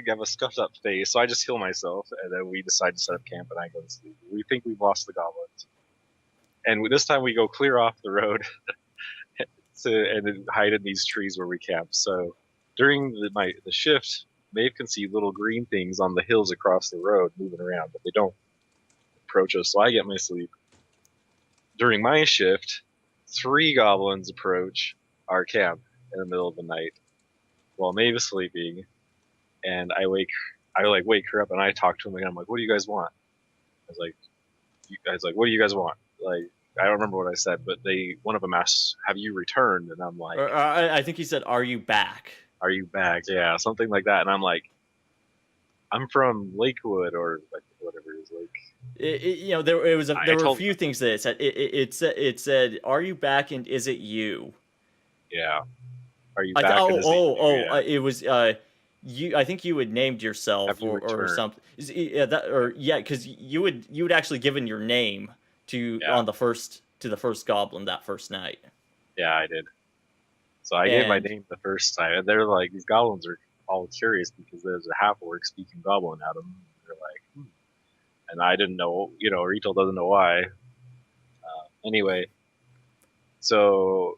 have a scuffed up face, so I just heal myself, and then we decide to set up camp, and I go to sleep. We think we've lost the goblins, and this time we go clear off the road and then hide in these trees where we camp. So during the shift, Maeve can see little green things on the hills across the road moving around, but they don't approach us. So I get my sleep. During my shift, 3 goblins approach our camp in the middle of the night while Maeve is sleeping, and I wake her up and I talk to him again. I'm like, "What do you guys want?" I was like, "What do you guys want?" Like, I don't remember what I said, but one of them asks, "Have you returned?" And I'm like, I think he said, "Are you back?" "Are you back?" Yeah, something like that. And I'm like, "I'm from Lakewood," or like whatever it is, like. There were a told- few things that it said. It said, "Are you back?" and "Is it you?" Yeah. Are you back? Yeah. It was you. I think you had named yourself Have you or returned? something. Because you would actually given your name to Yeah. the first goblin that first night. Yeah, I did. So I gave my And- name the first time, and they're like, these goblins are all curious because there's a half-orc speaking goblin at them. They're like, and I didn't know, Retail doesn't know why. Anyway, so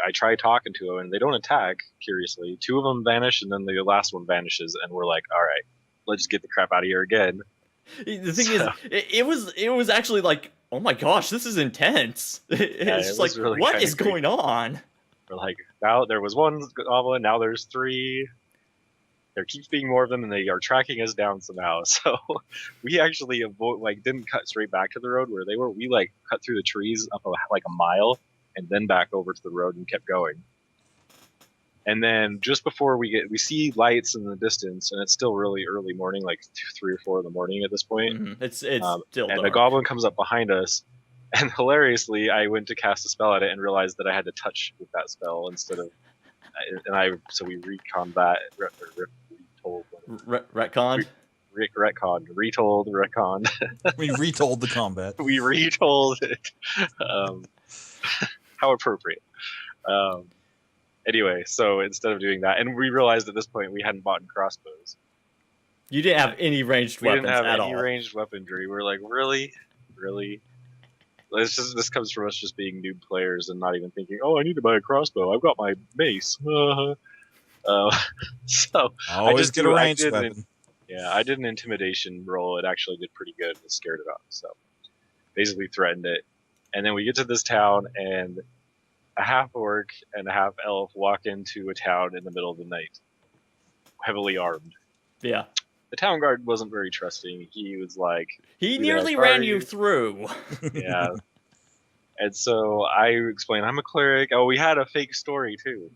I try talking to them, and they don't attack, curiously. 2 of them vanish, and then the last one vanishes, and we're like, all right, let's get the crap out of here again. The thing is, it was actually like, oh my gosh, this is intense. It's it just like, was really what kinda is going on? We're like, now there was 1 goblin, now there's 3. There keeps being more of them, and they are tracking us down somehow. So we actually didn't cut straight back to the road where they were. We cut through the trees up a mile, and then back over to the road and kept going. And then just before we see lights in the distance, and it's still really early morning, like 2, 3, or 4 in the morning at this point. Mhm. It's still And dark. a goblin comes up behind us, and hilariously, I went to cast a spell at it and realized that I had to touch with that spell instead of, so we retconned that, retold, Retcon. retconned. We retold the combat. We retold it. How appropriate. Anyway, so instead of doing that, and we realized at this point we hadn't bought crossbows. You didn't have any ranged We weapons didn't have at any all. ranged weaponry. We're like, really? This comes from us just being noob players and not even thinking, oh, I need to buy a crossbow. I've got my mace. So Always get a I ranged did weapon. I did an intimidation roll. It actually did pretty good. It scared it off. So basically threatened it. And then we get to this town, and a half orc and a half elf walk into a town in the middle of the night, heavily armed. Yeah. The town guard wasn't very trusting. He was like, He "Who the nearly heck are ran you you?" through. Yeah. And so I explained, I'm a cleric. Oh, we had a fake story too.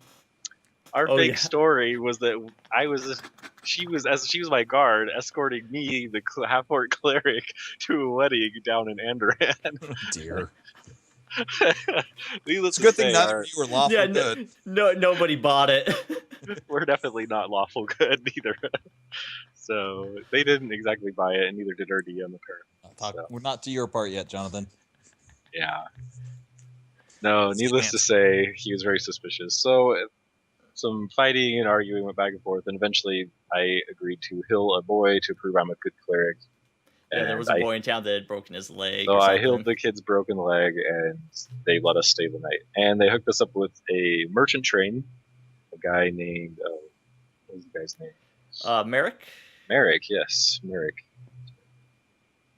Our Oh, fake yeah. story was that she was my guard, escorting me, the half orc cleric, to a wedding down in Andoran. Dear. Needless It's a to good thing say, neither of you were lawful Yeah, good. nobody bought it. we're definitely not lawful good either. So they didn't exactly buy it, and neither did our DM apparently. So, We're not to your part yet, Jonathan. yeah. No, needless to say, he was very suspicious. So some fighting and arguing went back and forth, and eventually I agreed to heal a boy to prove I'm a good cleric. Yeah, there And was a boy in town that had broken his leg so or I something. healed the kid's broken leg, and they let us stay the night. And they hooked us up with a merchant train, a guy named what was the guy's name? Merrick? Merrick, yes, Merrick.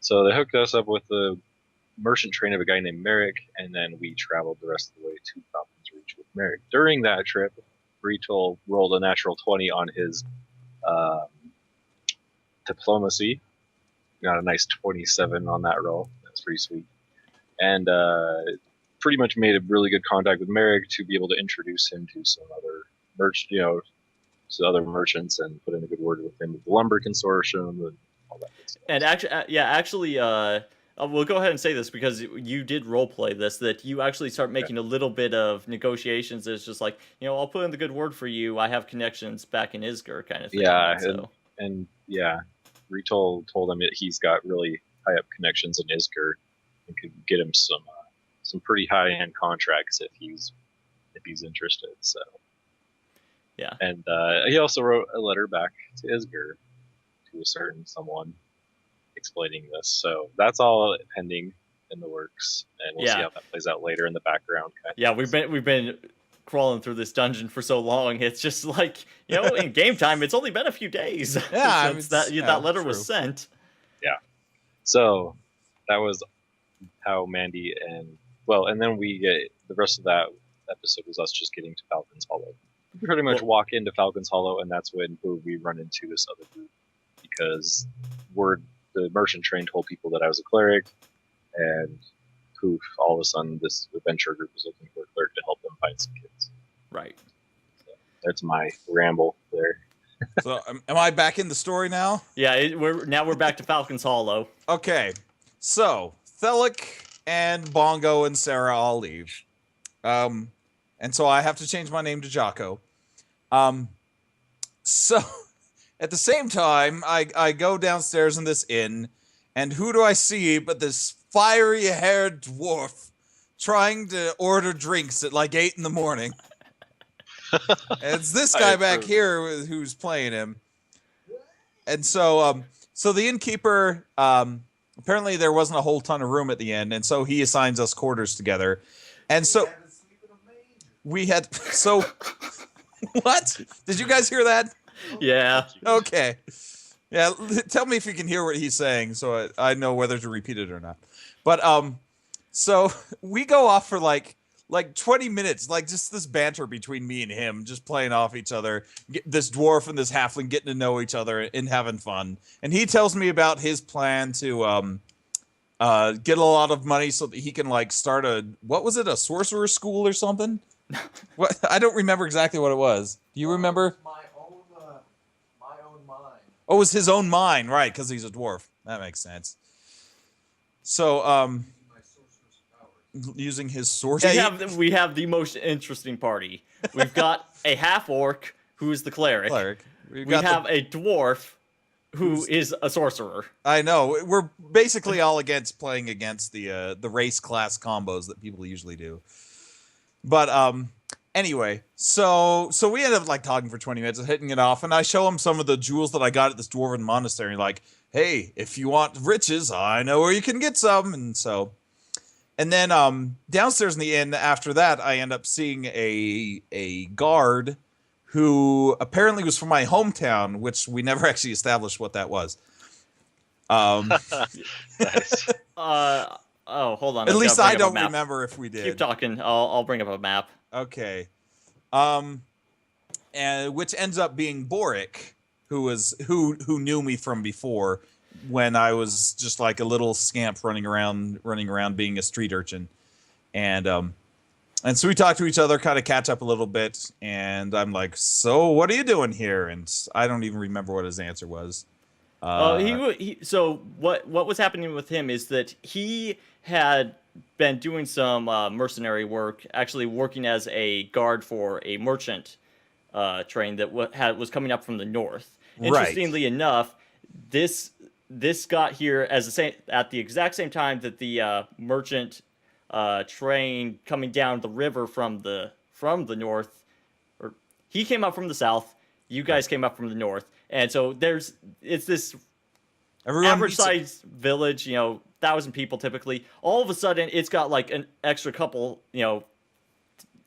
So they hooked us up with the merchant train of a guy named Merrick, and then we traveled the rest of the way to Falcon's Reach with Merrick. During that trip, Bretol rolled a natural 20 on his diplomacy. Got a nice 27 on that roll. That's pretty sweet. And pretty much made a really good contact with Merrick to be able to introduce him to some other to other merchants and put in a good word with him with the Lumber Consortium and all that good stuff. And actually, we'll go ahead and say this because you did roleplay this, that you actually start making a little bit of negotiations. It's just like, I'll put in the good word for you. I have connections back in Isger kind of thing. Yeah, so. and yeah, Retol told him that he's got really high up connections in Isger and could get him some pretty high end contracts if he's interested. So yeah, and he also wrote a letter back to Isger to a certain someone explaining this. So that's all pending in the works, and we'll see how that plays out later in the background. We've been crawling through this dungeon for so long. It's just like, in game time, it's only been a few days since that letter was sent. Yeah. So that was how Mandy and then we get the rest of that episode was us just getting to Falcon's Hollow. We pretty much walk into Falcon's Hollow, and that's when we run into this other group because the merchant train told people that I was a cleric, and poof, all of a sudden this adventure group was looking for a cleric to help them find some kids. Right. So that's my ramble there. So am I back in the story now? Yeah, we're back to Falcon's Hollow. Okay, so Thelic and Bongo and Sarah all leave, and so I have to change my name to Jocko. So at the same time, I go downstairs in this inn, and who do I see but this fiery-haired dwarf trying to order drinks at like 8 a.m. It's this guy back here who's playing him. And so the innkeeper, apparently there wasn't a whole ton of room at the inn, and so he assigns us quarters together. And so we had, so what? Did you guys hear that? Yeah. Okay. Yeah, tell me if you can hear what he's saying so I know whether to repeat it or not. But so we go off for like 20 minutes, like just this banter between me and him, just playing off each other, this dwarf and this halfling getting to know each other and having fun. And he tells me about his plan to get a lot of money so that he can like start a sorcerer school or something? What? I don't remember exactly what it was. Do you remember? My own mine. Oh, it was his own mine, right? Because he's a dwarf. That makes sense. So, My sorcerer's powers. using his source. We have the most interesting party. We've got a half orc who is the cleric. We have a dwarf who is a sorcerer. I know. We're basically all playing against the race class combos that people usually do. But anyway, so we ended up like talking for 20 minutes and hitting it off, and I show him some of the jewels that I got at this dwarven monastery. Like, hey, if you want riches, I know where you can get some. And then downstairs in the inn after that, I end up seeing a guard who apparently was from my hometown, which we never actually established what that was. Nice. Oh, hold on. At I've least gotta I bring up a don't map. remember if we did. Keep talking. I'll bring up a map. Okay. And which ends up being Boric, who knew me from before when I was just like a little scamp running around being a street urchin. And so we talk to each other, kind of catch up a little bit, and I'm like, "So, what are you doing here?" And I don't even remember what his answer was. So what was happening with him is that he had been doing some mercenary work, actually working as a guard for a merchant train that was coming up from the north. Right. Interestingly enough, this got here at the exact same time that the merchant train coming down the river from the north, or he came up from the south. You guys came up from the north, and so it's this average sized village, 1,000 people typically. All of a sudden, it's got like an extra couple,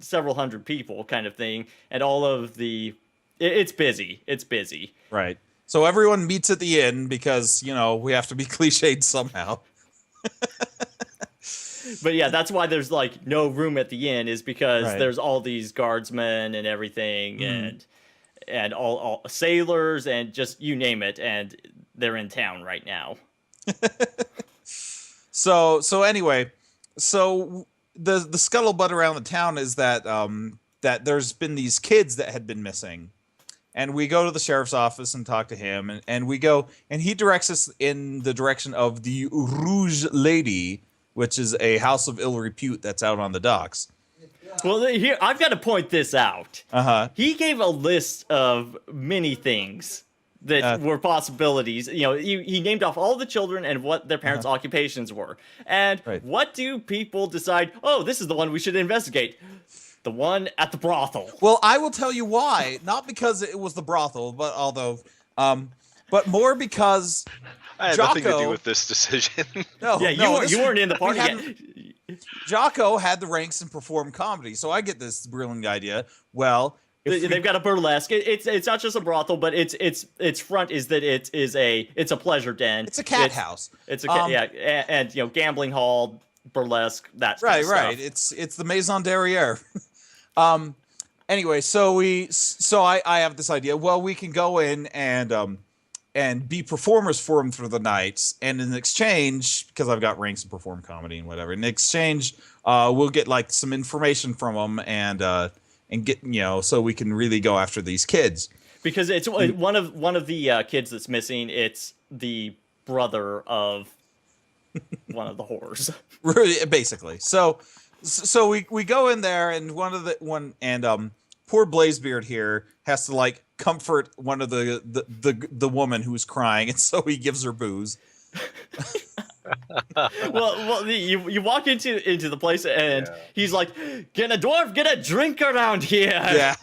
several hundred people kind of thing, and all of it's busy. It's busy. Right. So everyone meets at the inn because, we have to be cliched somehow. But yeah, that's why there's like no room at the inn, is because Right. there's all these guardsmen and everything, and all sailors and just you name it, and they're in town right now. So anyway, so the scuttlebutt around the town is that that there's been these kids that had been missing. And we go to the sheriff's office and talk to him, and we go, and he directs us in the direction of the Rouge Lady, which is a house of ill repute that's out on the docks. Well, here I've got to point this out. He gave a list of many things that were possibilities. He named off all the children and what their parents' occupations were. And what do people decide? Oh, this is the one we should investigate. The one at the brothel. Well, I will tell you why. Not because it was the brothel, but more because I had nothing to do with this decision. You weren't in the party yet. Jocko had the ranks and performed comedy, so I get this brilliant idea. Well, they've got a burlesque. It's not just a brothel, but its front is that it's a pleasure den. It's a cat house. It's a and gambling hall, burlesque, that kind of stuff. Right. It's the maison derriere. Anyway, so I have this idea. Well, we can go in and be performers for him through the nights, and in exchange, because I've got ranks and perform comedy and whatever, in exchange, we'll get like some information from them and get so we can really go after these kids. Because it's one of the kids that's missing. It's the brother of one of the whores. Basically. So we go in there, and poor Blazebeard here has to like comfort one of the woman who's crying, and so he gives her booze. well, you walk into the place, and he's like, "Can a dwarf get a drink around here?" Yeah.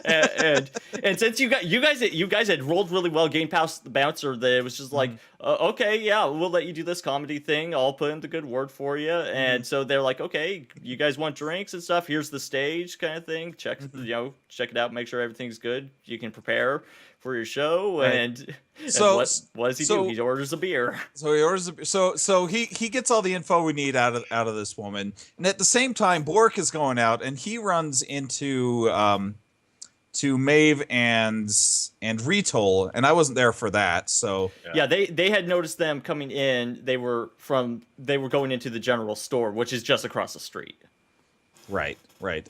and since you guys had rolled really well, getting past the bouncer, that it was just like, okay, yeah, we'll let you do this comedy thing. I'll put in the good word for you. And so they're like, okay, you guys want drinks and stuff? Here's the stage, kind of thing. Check it out, make sure everything's good. You can prepare for your show, and what does he do? He orders a beer. So he orders so he gets all the info we need out of this woman, and at the same time, Bork is going out, and he runs into to Maeve and Retol, and I wasn't there for that. So yeah, they had noticed them coming in. They were going into the general store, which is just across the street. Right.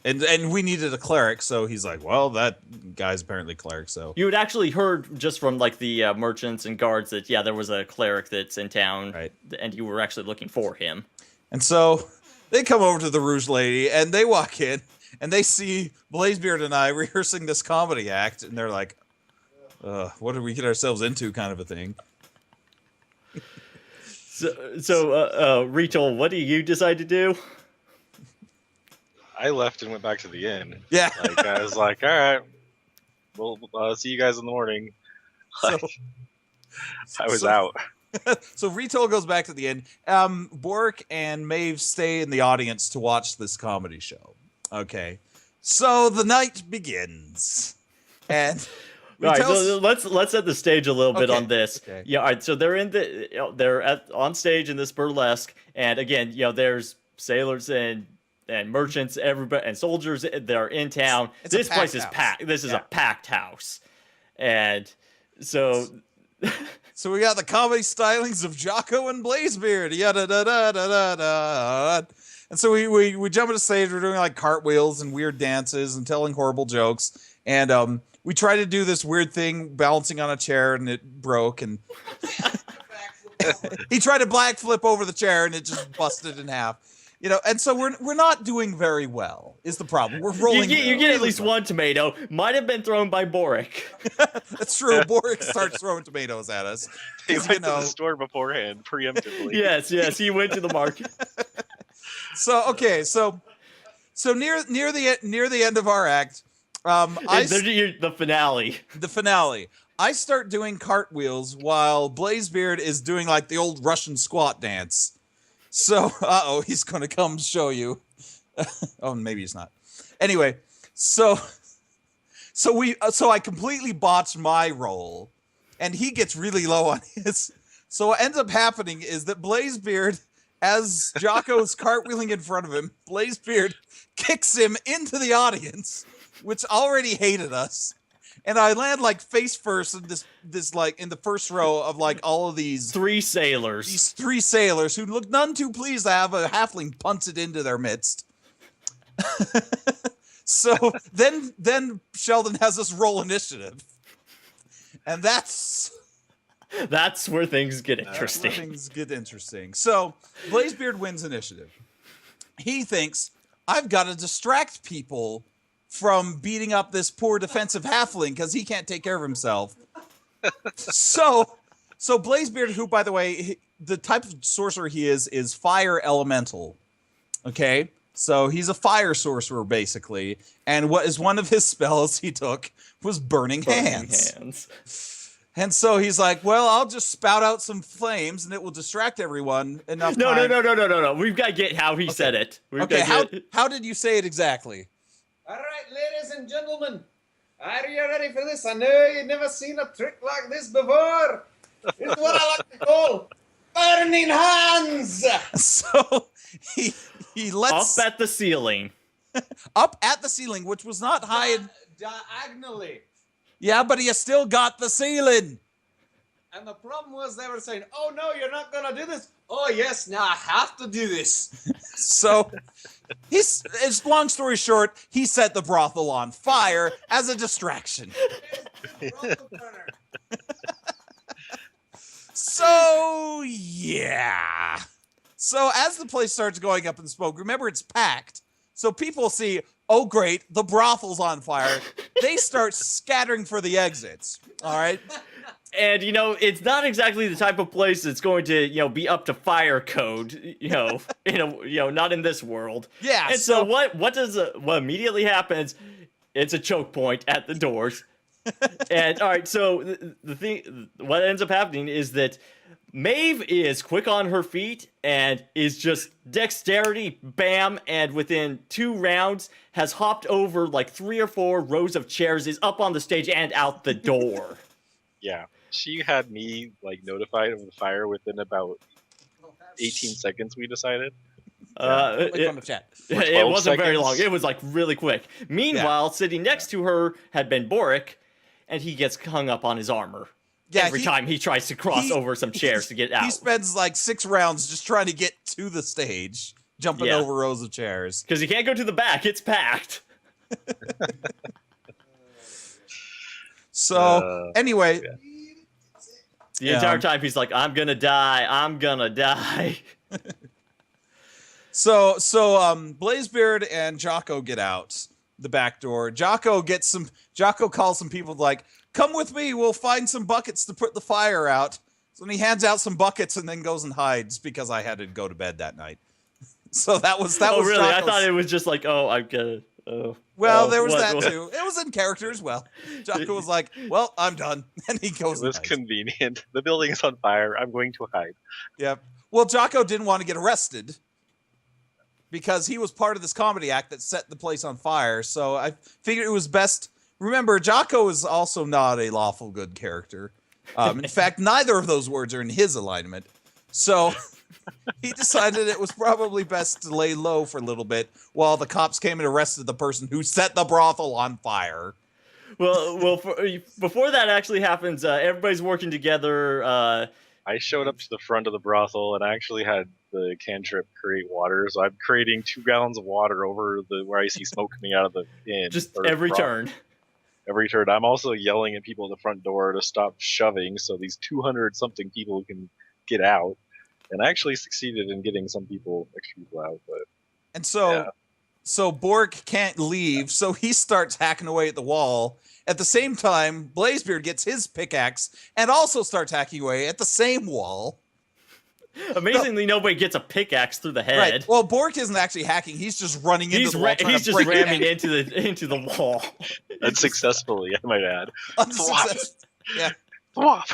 And we needed a cleric, so he's like, well, that guy's apparently cleric, so. You had actually heard just from, like, the merchants and guards that, yeah, there was a cleric that's in town, right, and you were actually looking for him. And so they come over to the Rouge Lady, and they walk in, and they see Blazebeard and I rehearsing this comedy act, and they're like, what did we get ourselves into, kind of a thing. So Rachel, what do you decide to do? I left and went back to the inn. Yeah. I was like, all right, we'll see you guys in the morning. I was out. So Retol goes back to the inn. Bork and Maeve stay in the audience to watch this comedy show. Okay. So the night begins. And All right, tell so let's set the stage a little bit Okay, on this. okay. Yeah, all right. So they're in the they're on stage in this burlesque, and again, there's sailors and merchants, everybody, and soldiers that are in town. It's a This place packed is house. packed. This is Yeah. a packed house, and so So we got the comedy stylings of Jocko and Blazebeard. Yada da da da da da. And so we jump into stage. We're doing like cartwheels and weird dances and telling horrible jokes. And we try to do this weird thing, balancing on a chair, and it broke. And he tried to black flip over the chair, and it just busted in half. And so we're not doing very well. Is the problem? We're rolling. you get at really least well. one tomato. Might have been thrown by Boric. That's true. Boric starts throwing tomatoes at us. He 'Cause, went to the store beforehand, preemptively. Yes, he went to the market. So okay, so near the end of our act, The finale. the finale. I start doing cartwheels while Blazebeard is doing like the old Russian squat dance. So, he's gonna come show you. Oh, maybe he's not. Anyway, so I completely botched my roll, and he gets really low on his. So what ends up happening is that Blazebeard, as Jocko's cartwheeling in front of him, Blazebeard kicks him into the audience, which already hated us. And I land like face first in this like in the first row of like all of these Three sailors. these three sailors who look none too pleased to have a halfling punted into their midst. So then Sheldon has us roll initiative. And that's That's where things get where interesting. things get interesting. So Blazebeard wins initiative. He thinks, I've got to distract people from beating up this poor defensive halfling because he can't take care of himself. So Blazebeard, who, by the way, the type of sorcerer he is fire elemental. Okay? So he's a fire sorcerer, basically. And what is one of his spells he took was Burning Hands. And so he's like, well, I'll just spout out some flames and it will distract everyone enough No. time. We've got to get how he said it. Okay, how did you say it exactly? All right, ladies and gentlemen, are you ready for this? I know you've never seen a trick like this before. It's what I like to call burning hands. So he lets Up at the ceiling. up at the ceiling, which was not high. Diagonally. Yeah, but he still got the ceiling. And the problem was they were saying, oh no, you're not going to do this. Oh yes, now I have to do this. So it's long story short, he set the brothel on fire as a distraction. So yeah. So as the place starts going up in smoke, remember it's packed. So people see, oh great, the brothel's on fire. They start scattering for the exits. All right. And it's not exactly the type of place that's going to be up to fire code. Not in this world. Yeah. And so what immediately happens? It's a choke point at the doors. And all right, so the thing, what ends up happening is that Maeve is quick on her feet and is just dexterity, bam, and within 2 rounds has hopped over like 3 or 4 rows of chairs, is up on the stage and out the door. Yeah. She had me notified of the fire within about 18 seconds, we decided. Click on the chat. It wasn't very seconds. long. It was really quick. Meanwhile, sitting next to her had been Boric, and he gets hung up on his armor. Yeah, Every time he tries to cross over some chairs to get out. He spends 6 rounds just trying to get to the stage, jumping over rows of chairs. Because he can't go to the back. It's packed. So, anyway. yeah. The entire time he's like, I'm gonna die. I'm gonna die. So Blazebeard and Jocko get out the back door. Jocko calls some people come with me, we'll find some buckets to put the fire out. So then he hands out some buckets and then goes and hides because I had to go to bed that night. So that was Oh, really? I Jocko's- thought it was just I'm gonna... Well, there was what- that what- too. It was in character as well. Jocko was like, well, I'm done. And he goes It was and hides. convenient. The building is on fire. I'm going to hide. Yep. Well, Jocko didn't want to get arrested because he was part of this comedy act that set the place on fire. So I figured it was best remember, Jocko is also not a lawful good character. In fact, neither of those words are in his alignment. So he decided it was probably best to lay low for a little bit while the cops came and arrested the person who set the brothel on fire. Before that actually happens, everybody's working together. I showed up to the front of the brothel and I actually had the cantrip create water, so I'm creating 2 gallons of water over where I see smoke coming out of the inn. Just or every brothel. turn. Every turn. I'm also yelling at people at the front door to stop shoving so these 200 something people can get out. And I actually succeeded in getting some extra people out, but And so, yeah. so Bork can't leave, so he starts hacking away at the wall. At the same time, Blazebeard gets his pickaxe and also starts hacking away at the same wall. Amazingly, nobody gets a pickaxe through the head. Right. Well, Bork isn't actually hacking; he's just running into the wall. He's just ramming into the wall. Unsuccessfully, I might add. Yeah. Thwop.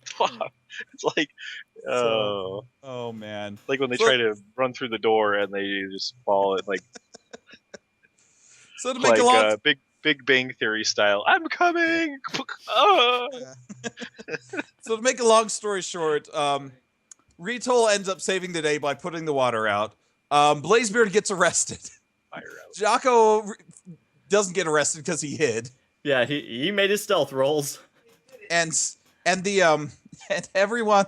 Thwop. It's like, oh. Oh man. Like when they try to run through the door and they just fall at like So to make a long Big Bang Theory style. I'm coming. Ah. So to make a long story short, Retol ends up saving the day by putting the water out. Blazebeard gets arrested. Fire out. Jocko doesn't get arrested because he hid. Yeah, he made his stealth rolls. And the and everyone,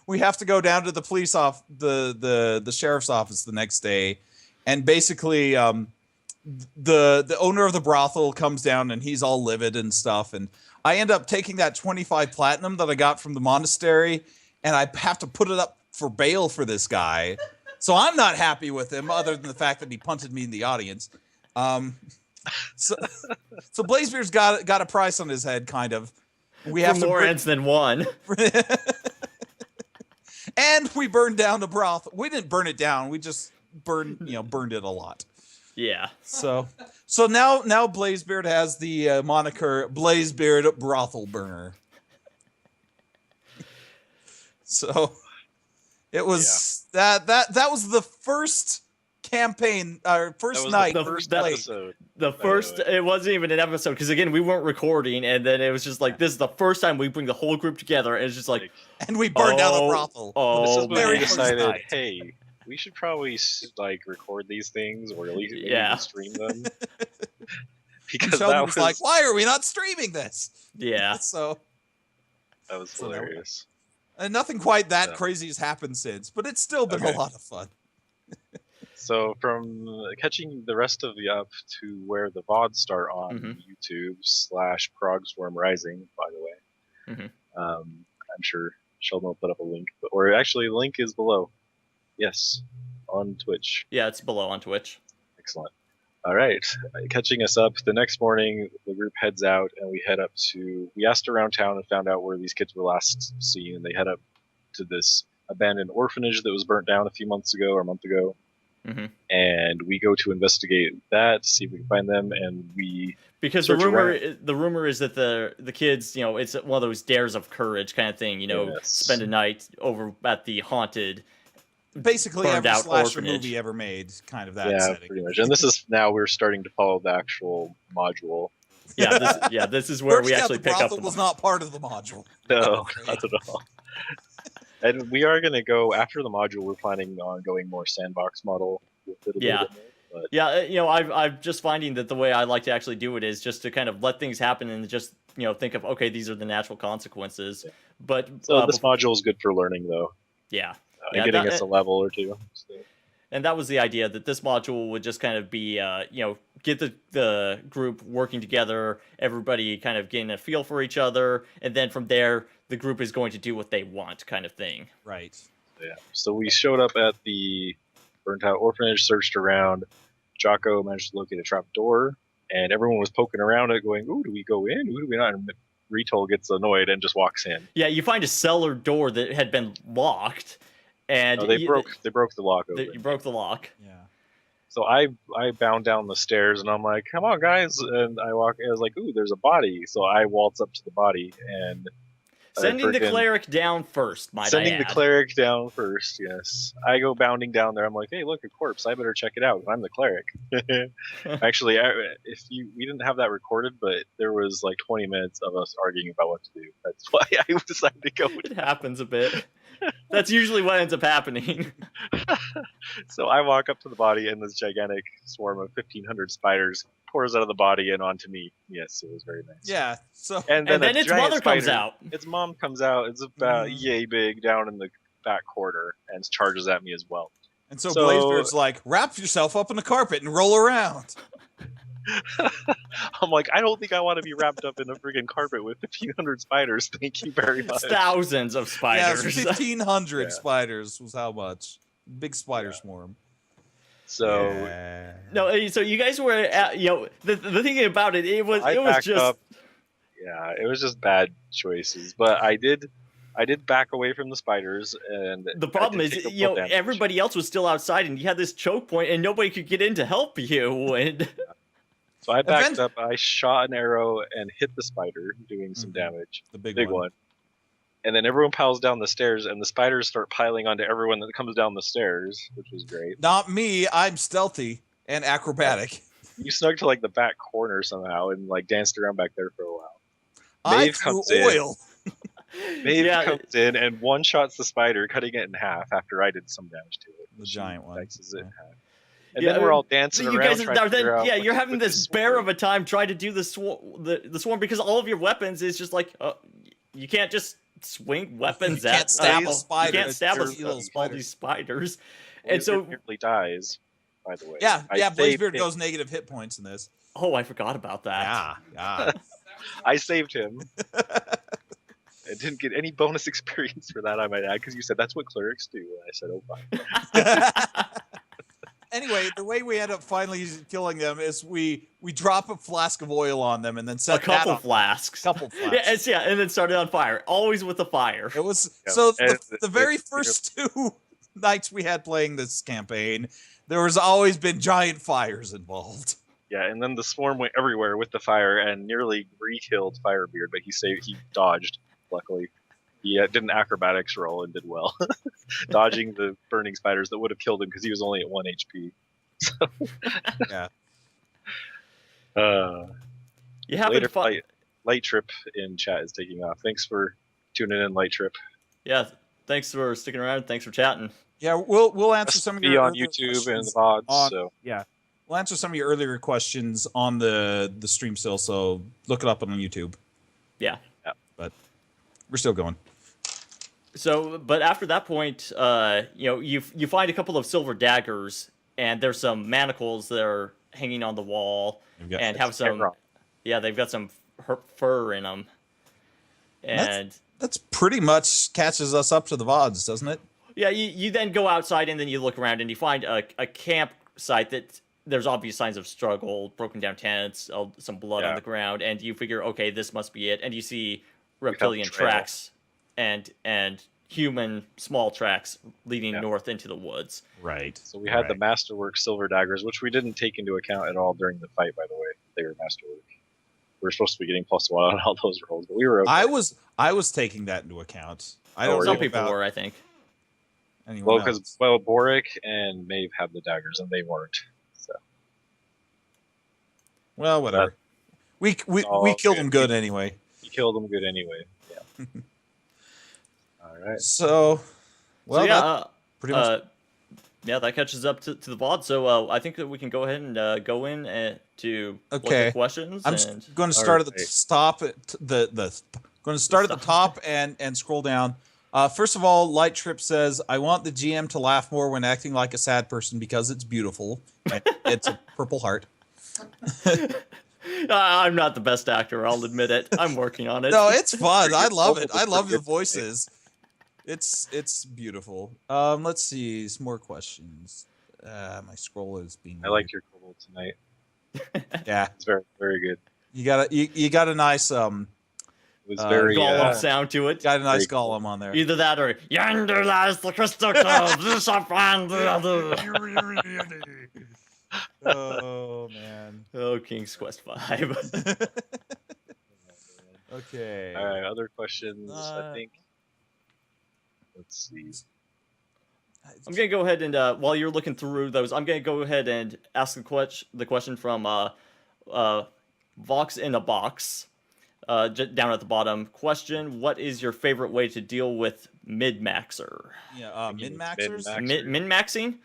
we have to go down to the police the sheriff's office the next day, and basically the owner of the brothel comes down and he's all livid and stuff, and I end up taking that 25 platinum that I got from the monastery and I have to put it up for bail for this guy. So I'm not happy with him, other than the fact that he punted me in the audience. So Blazebeard's got a price on his head, kind of. We have more ends than one. And we burned down the brothel. We didn't burn it down. We just burned it a lot. Yeah. So now Blazebeard has the moniker Blazebeard Brothel Burner. So it was that was the first campaign, our first night. The first episode. The first, it wasn't even an episode because again we weren't recording, and then it was just like this is the first time we bring the whole group together, and it's just like and we burned down the brothel. This is when we first decided, night. hey, we should probably record these things or at least maybe Yeah. stream them. Because Sheldon was like, why are we not streaming this? Yeah. So that was hilarious. And nothing quite that crazy has happened since, but it's still been a lot of fun. So from catching the rest of the up to where the VODs start on YouTube /Progstorm Rising, by the way. I'm sure Sheldon will put up a link, or actually the link is below. Yes, on Twitch. Yeah, it's below on Twitch. Excellent. All right, catching us up. The next morning, the group heads out, and we asked around town and found out where these kids were last seen, and they head up to this abandoned orphanage that was burnt down a few months ago or a month ago. And we go to investigate that, see if we can find them, and because the rumor is that the kids, it's one of those dares of courage kind of thing, spend a night over at the haunted, basically every slasher orphanage movie ever made, kind of that setting. Pretty much. And this is now we're starting to follow the actual module. This is where we actually pick up. The was not part of the module. No, not at all. And we are going to go after the module. We're planning on going more sandbox model with it a little bit more, but I'm just finding that the way I like to actually do it is just to kind of let things happen and just think of these are the natural consequences. But so this module is good for learning, though. Yeah, getting us a level or two. So. And that was the idea, that this module would just kind of be, get the group working together, everybody kind of getting a feel for each other, and then from there, the group is going to do what they want, kind of thing. Right. Yeah. So we showed up at the burnt-out orphanage, searched around. Jocko managed to locate a trap door, and everyone was poking around it, going, "Ooh, do we go in? Ooh, do we not?" And Retol gets annoyed and just walks in. Yeah, you find a cellar door that had been locked. And they broke the lock open. You broke the lock. Yeah. So I bound down the stairs and I'm like, "Come on, guys!" And I was like, "Ooh, there's a body." So I waltz up to the body and Sending the frickin- cleric down first, might Sending I the add. cleric down first, yes. I go bounding down there. I'm like, hey, look, a corpse. I better check it out. I'm the cleric. Actually, we didn't have that recorded, but there was like 20 minutes of us arguing about what to do. That's why I decided to go. It happens a bit. That's usually what ends up happening. So I walk up to the body, and this gigantic swarm of 1,500 spiders pours out of the body and onto me. Yes, it was very nice. Yeah. So And then a its giant mother comes spider- out. Its mom comes out. It's about Mhm. yay big down in the back corner and charges at me as well. so So- Blazebeard's like, wrap yourself up in the carpet and roll around. I'm like, I don't think I want to be wrapped up in a friggin' carpet with 1,500 spiders. Thank you very It's much. thousands of Yeah, spiders. 1,500 Yeah. spiders was how much. Big spider swarm. So Yeah. No, so you guys were, the thing about it, it was I it was backed just up. Yeah, it was just bad choices. But I did back away from the spiders, and the problem I is, did take a full damage. everybody else was still outside, and you had this choke point, and nobody could get in to help you. And So I backed Event- up. I shot an arrow and hit the spider, doing some Mhm. damage. The big, Big one. And then everyone piles down the stairs, and the spiders start piling onto everyone that comes down the stairs, which was great. Not me. I'm stealthy and acrobatic. You snuck to like the back corner somehow and like danced around back there for a while. I Maeve threw comes in. oil. Maeve Yeah. comes in and one shots the spider, cutting it in half after I did some damage to it. The She giant one. dices it in Yeah. half. And Yeah, then we're all dancing so you around guys, trying to figure out what you're to- having what to this bear sword. of a time trying to do the swarm because all of your weapons is just like you can't just swing weapons You at can't stab a you spider. can't stab It's a little all spider. these spiders, Blazebeard and so nearly dies, by the way. Yeah, I yeah. saved Blazebeard him. goes negative hit points in this. oh, I forgot about that. Yeah, yeah. I saved him. I didn't get any bonus experience for that, I might add, because you said that's what clerics do. And I said, oh, fine. Anyway, the way we end up finally killing them is we drop a flask of oil on them and then A set couple that on. flasks. Couple flasks. And then started on fire. Always with the fire. It was Yeah, so and the very first two nights we had playing this campaign, there was always been giant fires involved. Yeah, and then the swarm went everywhere with the fire and nearly re-killed Firebeard, but he dodged, luckily. He did an acrobatics roll and did well, dodging the burning spiders that would have killed him because he was only at 1 HP. Yeah. You haven't Later, fought. Light Trip in chat is taking off. Thanks for tuning in, Light Trip. Yeah. Thanks for sticking around. Thanks for chatting. Yeah, we'll answer some of Be your on earlier YouTube and the questions VODs. on- So We'll answer some of your earlier questions on the stream still, so look it up on YouTube. Yeah. But we're still going. So, but after that point, you find a couple of silver daggers, and there's some manacles that are hanging on the wall, We've got- and have some. Wrong. Yeah, they've got some fur in them. And That's pretty much catches us up to the VODs, doesn't it? yeah, you then go outside, and then you look around, and you find a campsite that there's obvious signs of struggle, broken down tents, some blood on Yeah. the ground, and you figure, okay, this must be it. And you see reptilian trail. tracks and human small tracks leading Yeah. north into the woods. Right. So we had the Masterwork silver daggers, which we didn't take into account at all during the fight, by the way. They were Masterwork. We were supposed to be getting +1 on all those rolls, but we were okay. I was taking that into account. I Oh, don't were know Some people about were, I think. anyone Well, else. because Boric and Maeve had the daggers, and they weren't. So Well, whatever. We all killed good. them good anyway. you killed them good anyway. Yeah. All right. So, well, so that yeah, pretty much. yeah, that catches up to the VOD. So I think that we can go ahead and go in to look Okay. at questions. I'm and going to start at the Alright. stop at going to start at the top and scroll down. First of all, Light Trip says, "I want the GM to laugh more when acting like a sad person because it's beautiful." And it's a purple heart. I'm not the best actor, I'll admit it. I'm working on it. No, it's fun. I love it. It's I love pretty the good. voices. It's beautiful. Let's see some more questions. My scroll is being. I liked your goal tonight. Yeah, It's very, very good. you got a nice It was Uh, very. Golem sound to it. got a nice Very cool. golem on there. Either that or yonder lies the crystal cove. This I find the other. Oh man. Oh, King's Quest 5. Okay. All right, other questions. I Uh, think. Let's see. I'm gonna go ahead and while you're looking through those, I'm gonna go ahead and ask the question from Vox in a box. Down at the bottom. Question: what is your favorite way to deal with mid-maxer? Yeah, Think he min means maxers. min-maxer. Min-maxing?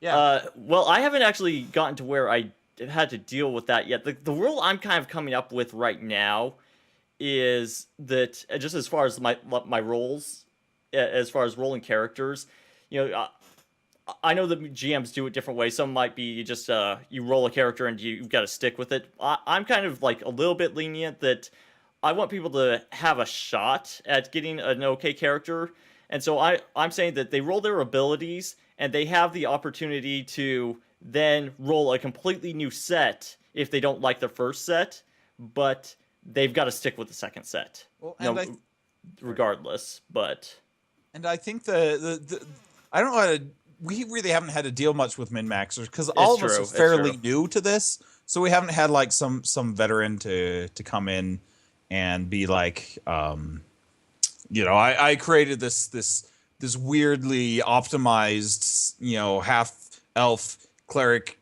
Yeah. Well, I haven't actually gotten to where I had to deal with that yet. The rule I'm kind of coming up with right now is that just as far as my roles, as far as rolling characters, you know, I know that GMs do it different ways. Some might be just you roll a character and you've got to stick with it. I'm kind of like a little bit lenient that I want people to have a shot at getting an okay character, and so I'm saying that they roll their abilities and they have the opportunity to then roll a completely new set if they don't like the first set, but they've got to stick with the second set. Well, No, and regardless, but I think the I don't know how to. We really haven't had to deal much with min maxers because It's all of us true, are it's fairly true. new to this, so we haven't had like some veteran to come in and be like, I created this weirdly optimized, half elf cleric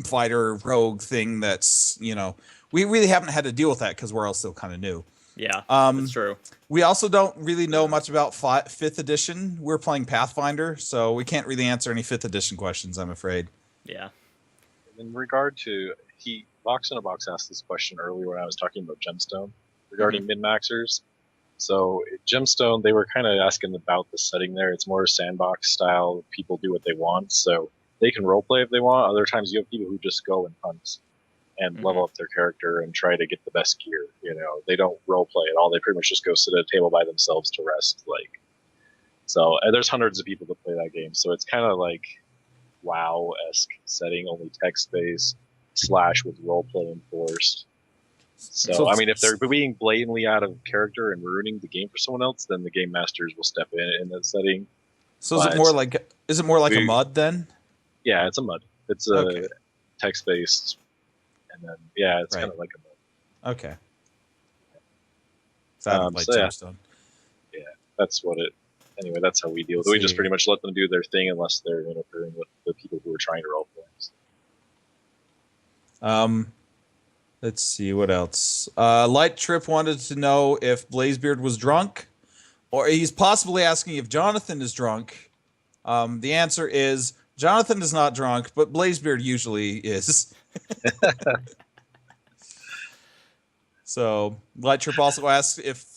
fighter rogue thing that's, we really haven't had to deal with that because we're all still kind of new. yeah, Um, that's true. We also don't really know much about 5th edition. We're playing Pathfinder, so we can't really answer any 5th edition questions, I'm afraid. Yeah. In regard to Box in a Box asked this question earlier when I was talking about Gemstone regarding min-maxers. So Gemstone, they were kind of asking about the setting there. It's more sandbox style. People do what they want, so they can roleplay if they want. Other times you have people who just go and hunt and level up their character and try to get the best gear. They don't roleplay at all. They pretty much just go sit at a table by themselves to rest. And there's hundreds of people that play that game, so it's kind of like WoW-esque setting, only text-based / with roleplay enforced. So, I mean, if they're being blatantly out of character and ruining the game for someone else, then the game masters will step in that setting. So is it more like a MUD then? Yeah, it's a MUD. It's a text-based, and then it's kind of like a MUD. Okay. So I haven't played Gemstone. Yeah, that's what it. Anyway, that's how we deal with it. We just pretty much let them do their thing unless they're interfering with the people who are trying to roleplay. Let's see what else. Light Trip wanted to know if Blazebeard was drunk, or he's possibly asking if Jonathan is drunk. The answer is Jonathan is not drunk, but Blazebeard usually is. So Light Trip also asks if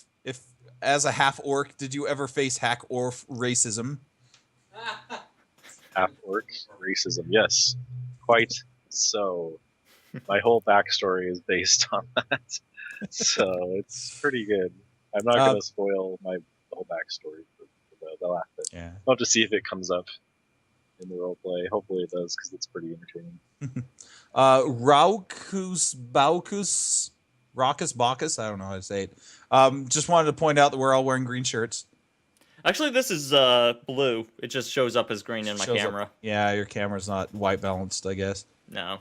as a half orc, did you ever face hack orc racism? Half orc racism, yes, quite so. My whole backstory is based on that, so it's pretty good. I'm not going to spoil my whole backstory for the last bit. Yeah. I'll have to see if it comes up in the roleplay. Hopefully it does, because it's pretty entertaining. Raucus, I don't know how to say it. Just wanted to point out that we're all wearing green shirts. Actually, this is blue. It just shows up as green in my camera. Yeah, your camera's not white balanced, I guess. No.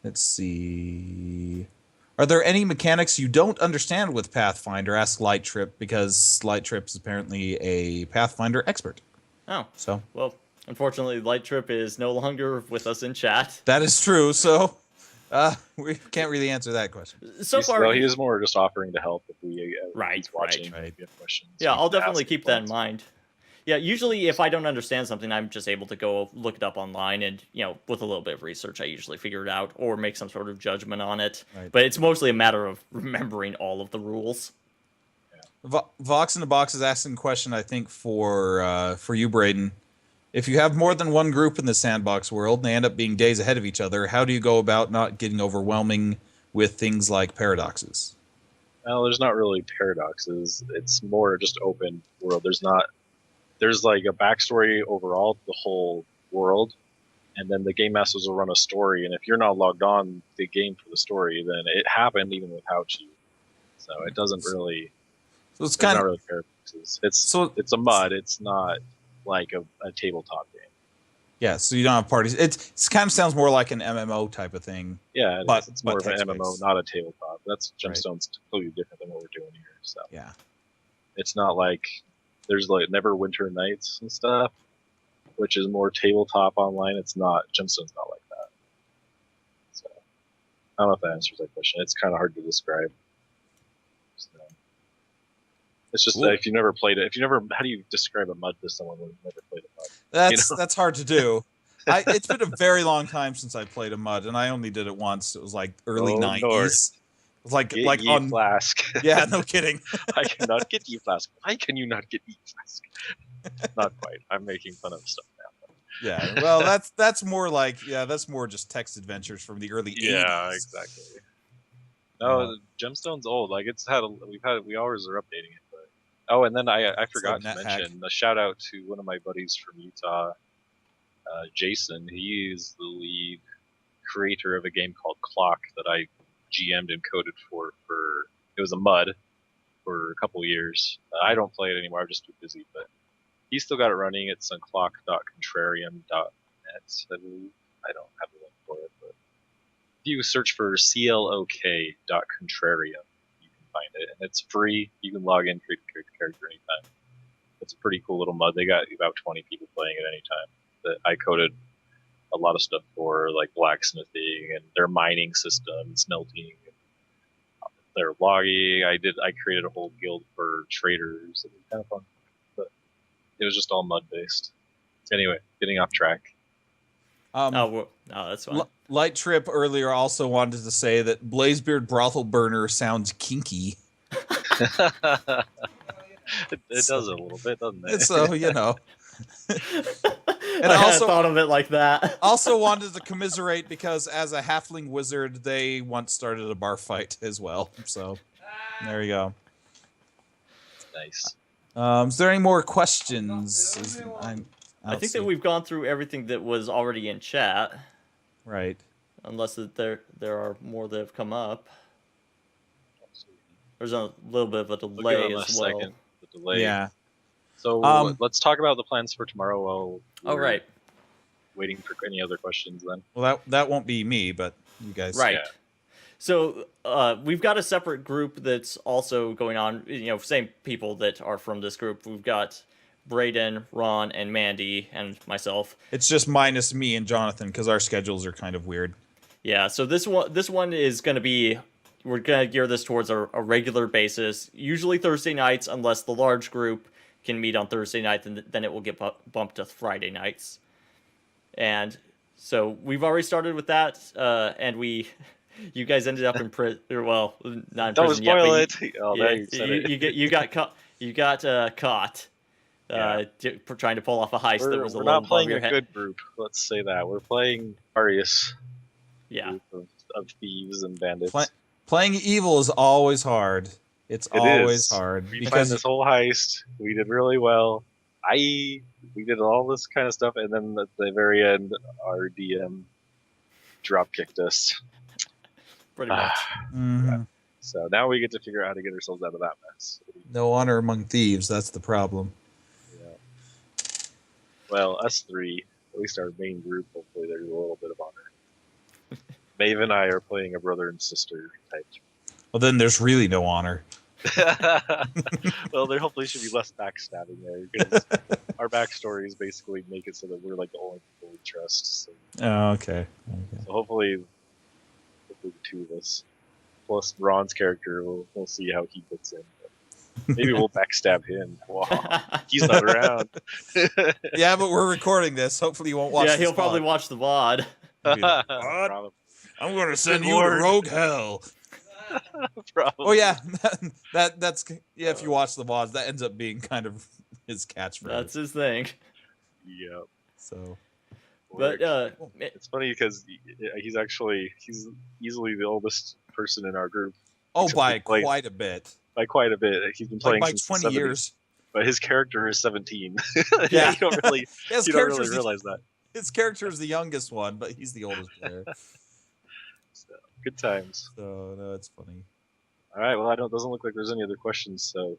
Let's see. Are there any mechanics you don't understand with Pathfinder? Ask Light Trip, because Light Trip is apparently a Pathfinder expert. Oh. So. Well, unfortunately, Light Trip is no longer with us in chat. That is true, so we can't really answer that question. So far, well, he is more just offering to help if we he's watching. If you have questions. Yeah, I'll definitely keep that in mind. Yeah, usually if I don't understand something, I'm just able to go look it up online, and with a little bit of research, I usually figure it out or make some sort of judgment on it. Right. But it's mostly a matter of remembering all of the rules. Yeah. Vox in the Box is asking a question, I think, for you, Braden. If you have more than one group in the sandbox world and they end up being days ahead of each other, how do you go about not getting overwhelming with things like paradoxes? Well, there's not really paradoxes. It's more just open world. There's like a backstory overall to the whole world, and then the game masters will run a story, and if you're not logged on the game for the story, then it happened even without you. So it doesn't really. So it's kind of not really paradoxes. It's a MUD. It's not like a tabletop game. Yeah, so you don't have parties. It's kind of sounds more like an MMO type of thing. Yeah, But- it's but more of an MMO, text-based. not a tabletop. That's Right. Gemstone's completely different than what we're doing here. So Yeah. it's not like there's like Neverwinter Nights and stuff, which is more tabletop online. It's not. Gemstone's not like that. So I don't know if that answers that question. It's kind of hard to describe. So, it's just Cool. that if you never played it, how do you describe a mud to someone who's never played a mud? That's hard to do. It's been a very long time since I played a mud, and I only did it once. It was like early Oh, '90s. Lord. It was like Get ye on flask. yeah, no kidding. I cannot get ye flask. Why can you not get ye flask? Not quite. I'm making fun of stuff now. Yeah, well, that's more like that's more just text adventures from the early Yeah, 80s. exactly. No, Gemstone's old. Like we always are updating it. But oh, and then I forgot to NetHack. mention a shout out to one of my buddies from Utah, Jason. He is the lead creator of a game called Clock that I GM'd and coded for. It was a mud for a couple years. I don't play it anymore. I'm just too busy, but he's still got it running. It's on clock.contrarium.net. I believe. I don't have a link for it, but if you search for clok.contrarium, you can find it, and it's free. You can log in, create a character anytime. It's a pretty cool little mud. They got about 20 people playing it anytime. That I coded a lot of stuff for, like blacksmithing and their mining system, smelting, and their logging. I created a whole guild for traders. It was kind of fun, but it was just all mud based. Anyway, getting off track. That's fine. Light Trip earlier also wanted to say that Blazebeard Brothel Burner sounds kinky. It does a little bit, doesn't it? So, you know. And I hadn't thought of it like that. Also wanted to commiserate because as a halfling wizard, they once started a bar fight as well. So there you go. Nice. Is there any more questions? I think that we've gone through everything that was already in chat, right. unless that there are more that have come up. There's a little bit of a delay as well. Second. The delay. Yeah. So let's talk about the plans for tomorrow while we're waiting for any other questions then. Well, that won't be me, but you guys. Right. Yeah. So we've got a separate group that's also going on. You know, same people that are from this group. We've got Brayden, Ron, and Mandy, and myself. It's just minus me and Jonathan because our schedules are kind of weird. Yeah. So this one is going to be. We're going to gear this towards a regular basis, usually Thursday nights, unless the large group can meet on Thursday night, and then it will get bumped to Friday nights. And so we've already started with that, and you guys ended up in prison. Well, not in Don't prison spoil yet. it. Oh, there you said it. You got caught. You got caught. Trying to pull off a heist that was a we're little not playing above your a head. good group. Let's say that we're playing Arius. Yeah. Group of thieves and bandits. Playing evil is always hard. It's always hard We because planned this whole heist. We did really well. We did all this kind of stuff, and then at the very end, our DM drop kicked us. Pretty much. Mhm. So now we get to figure out how to get ourselves out of that mess. No honor among thieves. That's the problem. Yeah. Well, us three, at least our main group, hopefully there's a little bit of honor. Maeve and I are playing a brother and sister type. Well, then there's really no honor. Well, there hopefully should be less backstabbing there because our backstories basically make it so that we're like the only people we trust. So, Oh, okay. so hopefully the two of us plus Ron's character, we'll see how he fits in. But maybe we'll backstab him. Wow, he's not around. Yeah, but we're recording this. Hopefully you won't watch. Yeah, he'll probably watch the VOD. Probably. I'm going to send Good you to Lord. rogue hell. Probably. Oh yeah, that's if you watch the VODs, that ends up being kind of his catchphrase. That's his thing. Yep. So, But It's funny because he's easily the oldest person in our group by Like- quite a bit, by quite a bit. He's been like playing by since 20 the 70s, years. but his character is 17. Yeah. you don't really His you don't character's really realize that. his character is the youngest one, but he's the oldest player. So, good times. So no, it's funny. All right. Well, doesn't look like there's any other questions. So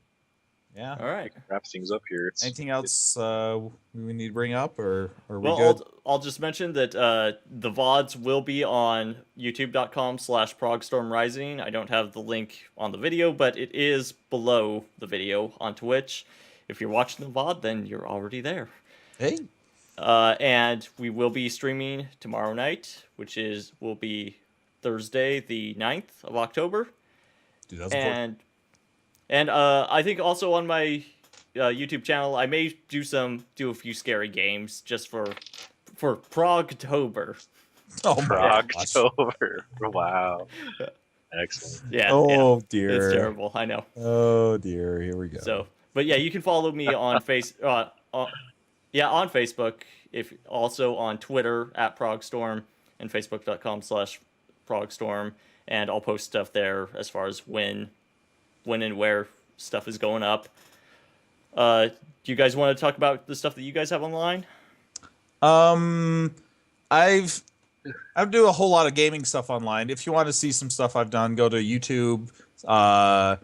Yeah. All right. Wrap things up here. Anything else we need to bring up, or are we Well, good? I'll just mention that the VODs will be on youtube.com/ProgstormRising. I don't have the link on the video, but it is below the video on Twitch. If you're watching the VOD, then you're already there. Hey. And we will be streaming tomorrow night, which will be Thursday, the 9th of October. 2004. And I think also on my YouTube channel, I may do a few scary games just for Progtober. Oh my gosh. October. Wow. Excellent. Yeah. Oh yeah. dear. It's terrible. I know. Oh dear. Here we go. So, but yeah, you can follow me on on Facebook. If also on Twitter @Progstorm and Facebook.com/Progstorm, and I'll post stuff there as far as when and where stuff is going up. Do you guys want to talk about the stuff that you guys have online? I do a whole lot of gaming stuff online. If you want to see some stuff I've done, go to YouTube. My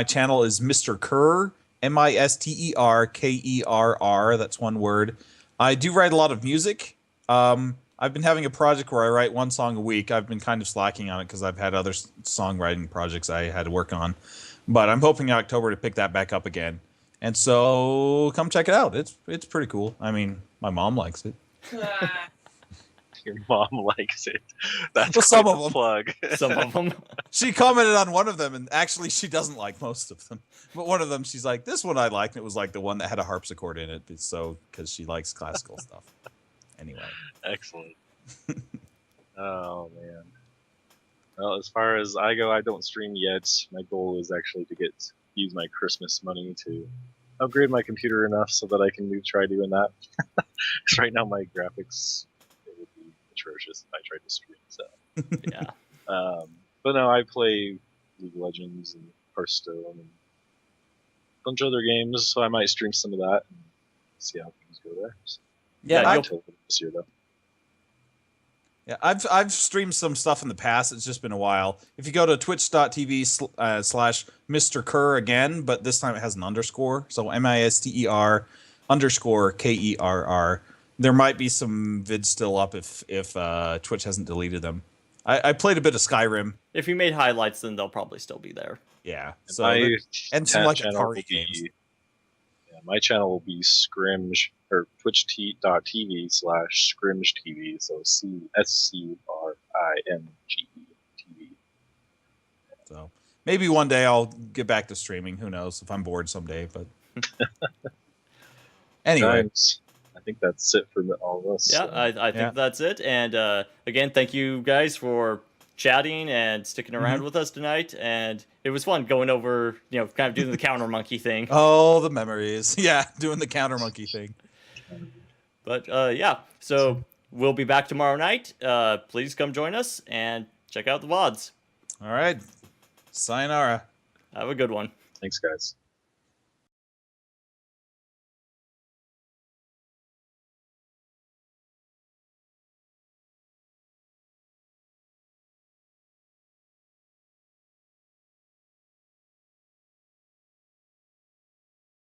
channel is Mr. Kerr, MisterKerr. That's one word. I do write a lot of music. I've been having a project where I write one song a week. I've been kind of slacking on it because I've had other songwriting projects I had to work on. But I'm hoping in October to pick that back up again. And so come check it out. It's pretty cool. I mean, my mom likes it. Your mom likes it. That's Well, some quite of the them. plug. Some of them. She commented on one of them, and actually she doesn't like most of them. But one of them, she's like, this one I liked, and it was like the one that had a harpsichord in it. So, because she likes classical stuff. Anyway. Excellent. Oh man. Well, as far as I go, I don't stream yet. My goal is actually to use my Christmas money to upgrade my computer enough so that I can try doing that. Because right now my graphics would be atrocious if I tried to stream. So, Yeah. but no, I play League of Legends and Hearthstone and a bunch of other games. So I might stream some of that and see how things go there. So, Yeah, not you'll- until this year though. Yeah, I've streamed some stuff in the past. It's just been a while. If you go to twitch.tv/Mr. Kerr again, but this time it has an underscore. So MISTER_KERR. There might be some vids still up if Twitch hasn't deleted them. I played a bit of Skyrim. If you made highlights, then they'll probably still be there. Yeah. And So my and some like channel will Atari games. my channel will be Scrimge or twitch.tv/Scrimge TV. So SCRIMGE TV. So maybe one day I'll get back to streaming. Who knows if I'm bored someday, but anyway. Times, I think that's it for all of us. Yeah, So, I think Yeah. that's it. And again, thank you guys for chatting and sticking around with us tonight. And it was fun going over, kind of doing the counter monkey thing. Oh, the memories. Yeah, doing the counter monkey thing. But yeah, so we'll be back tomorrow night. Please come join us and check out the VODs. All right. Sayonara. Have a good one. thanks, guys.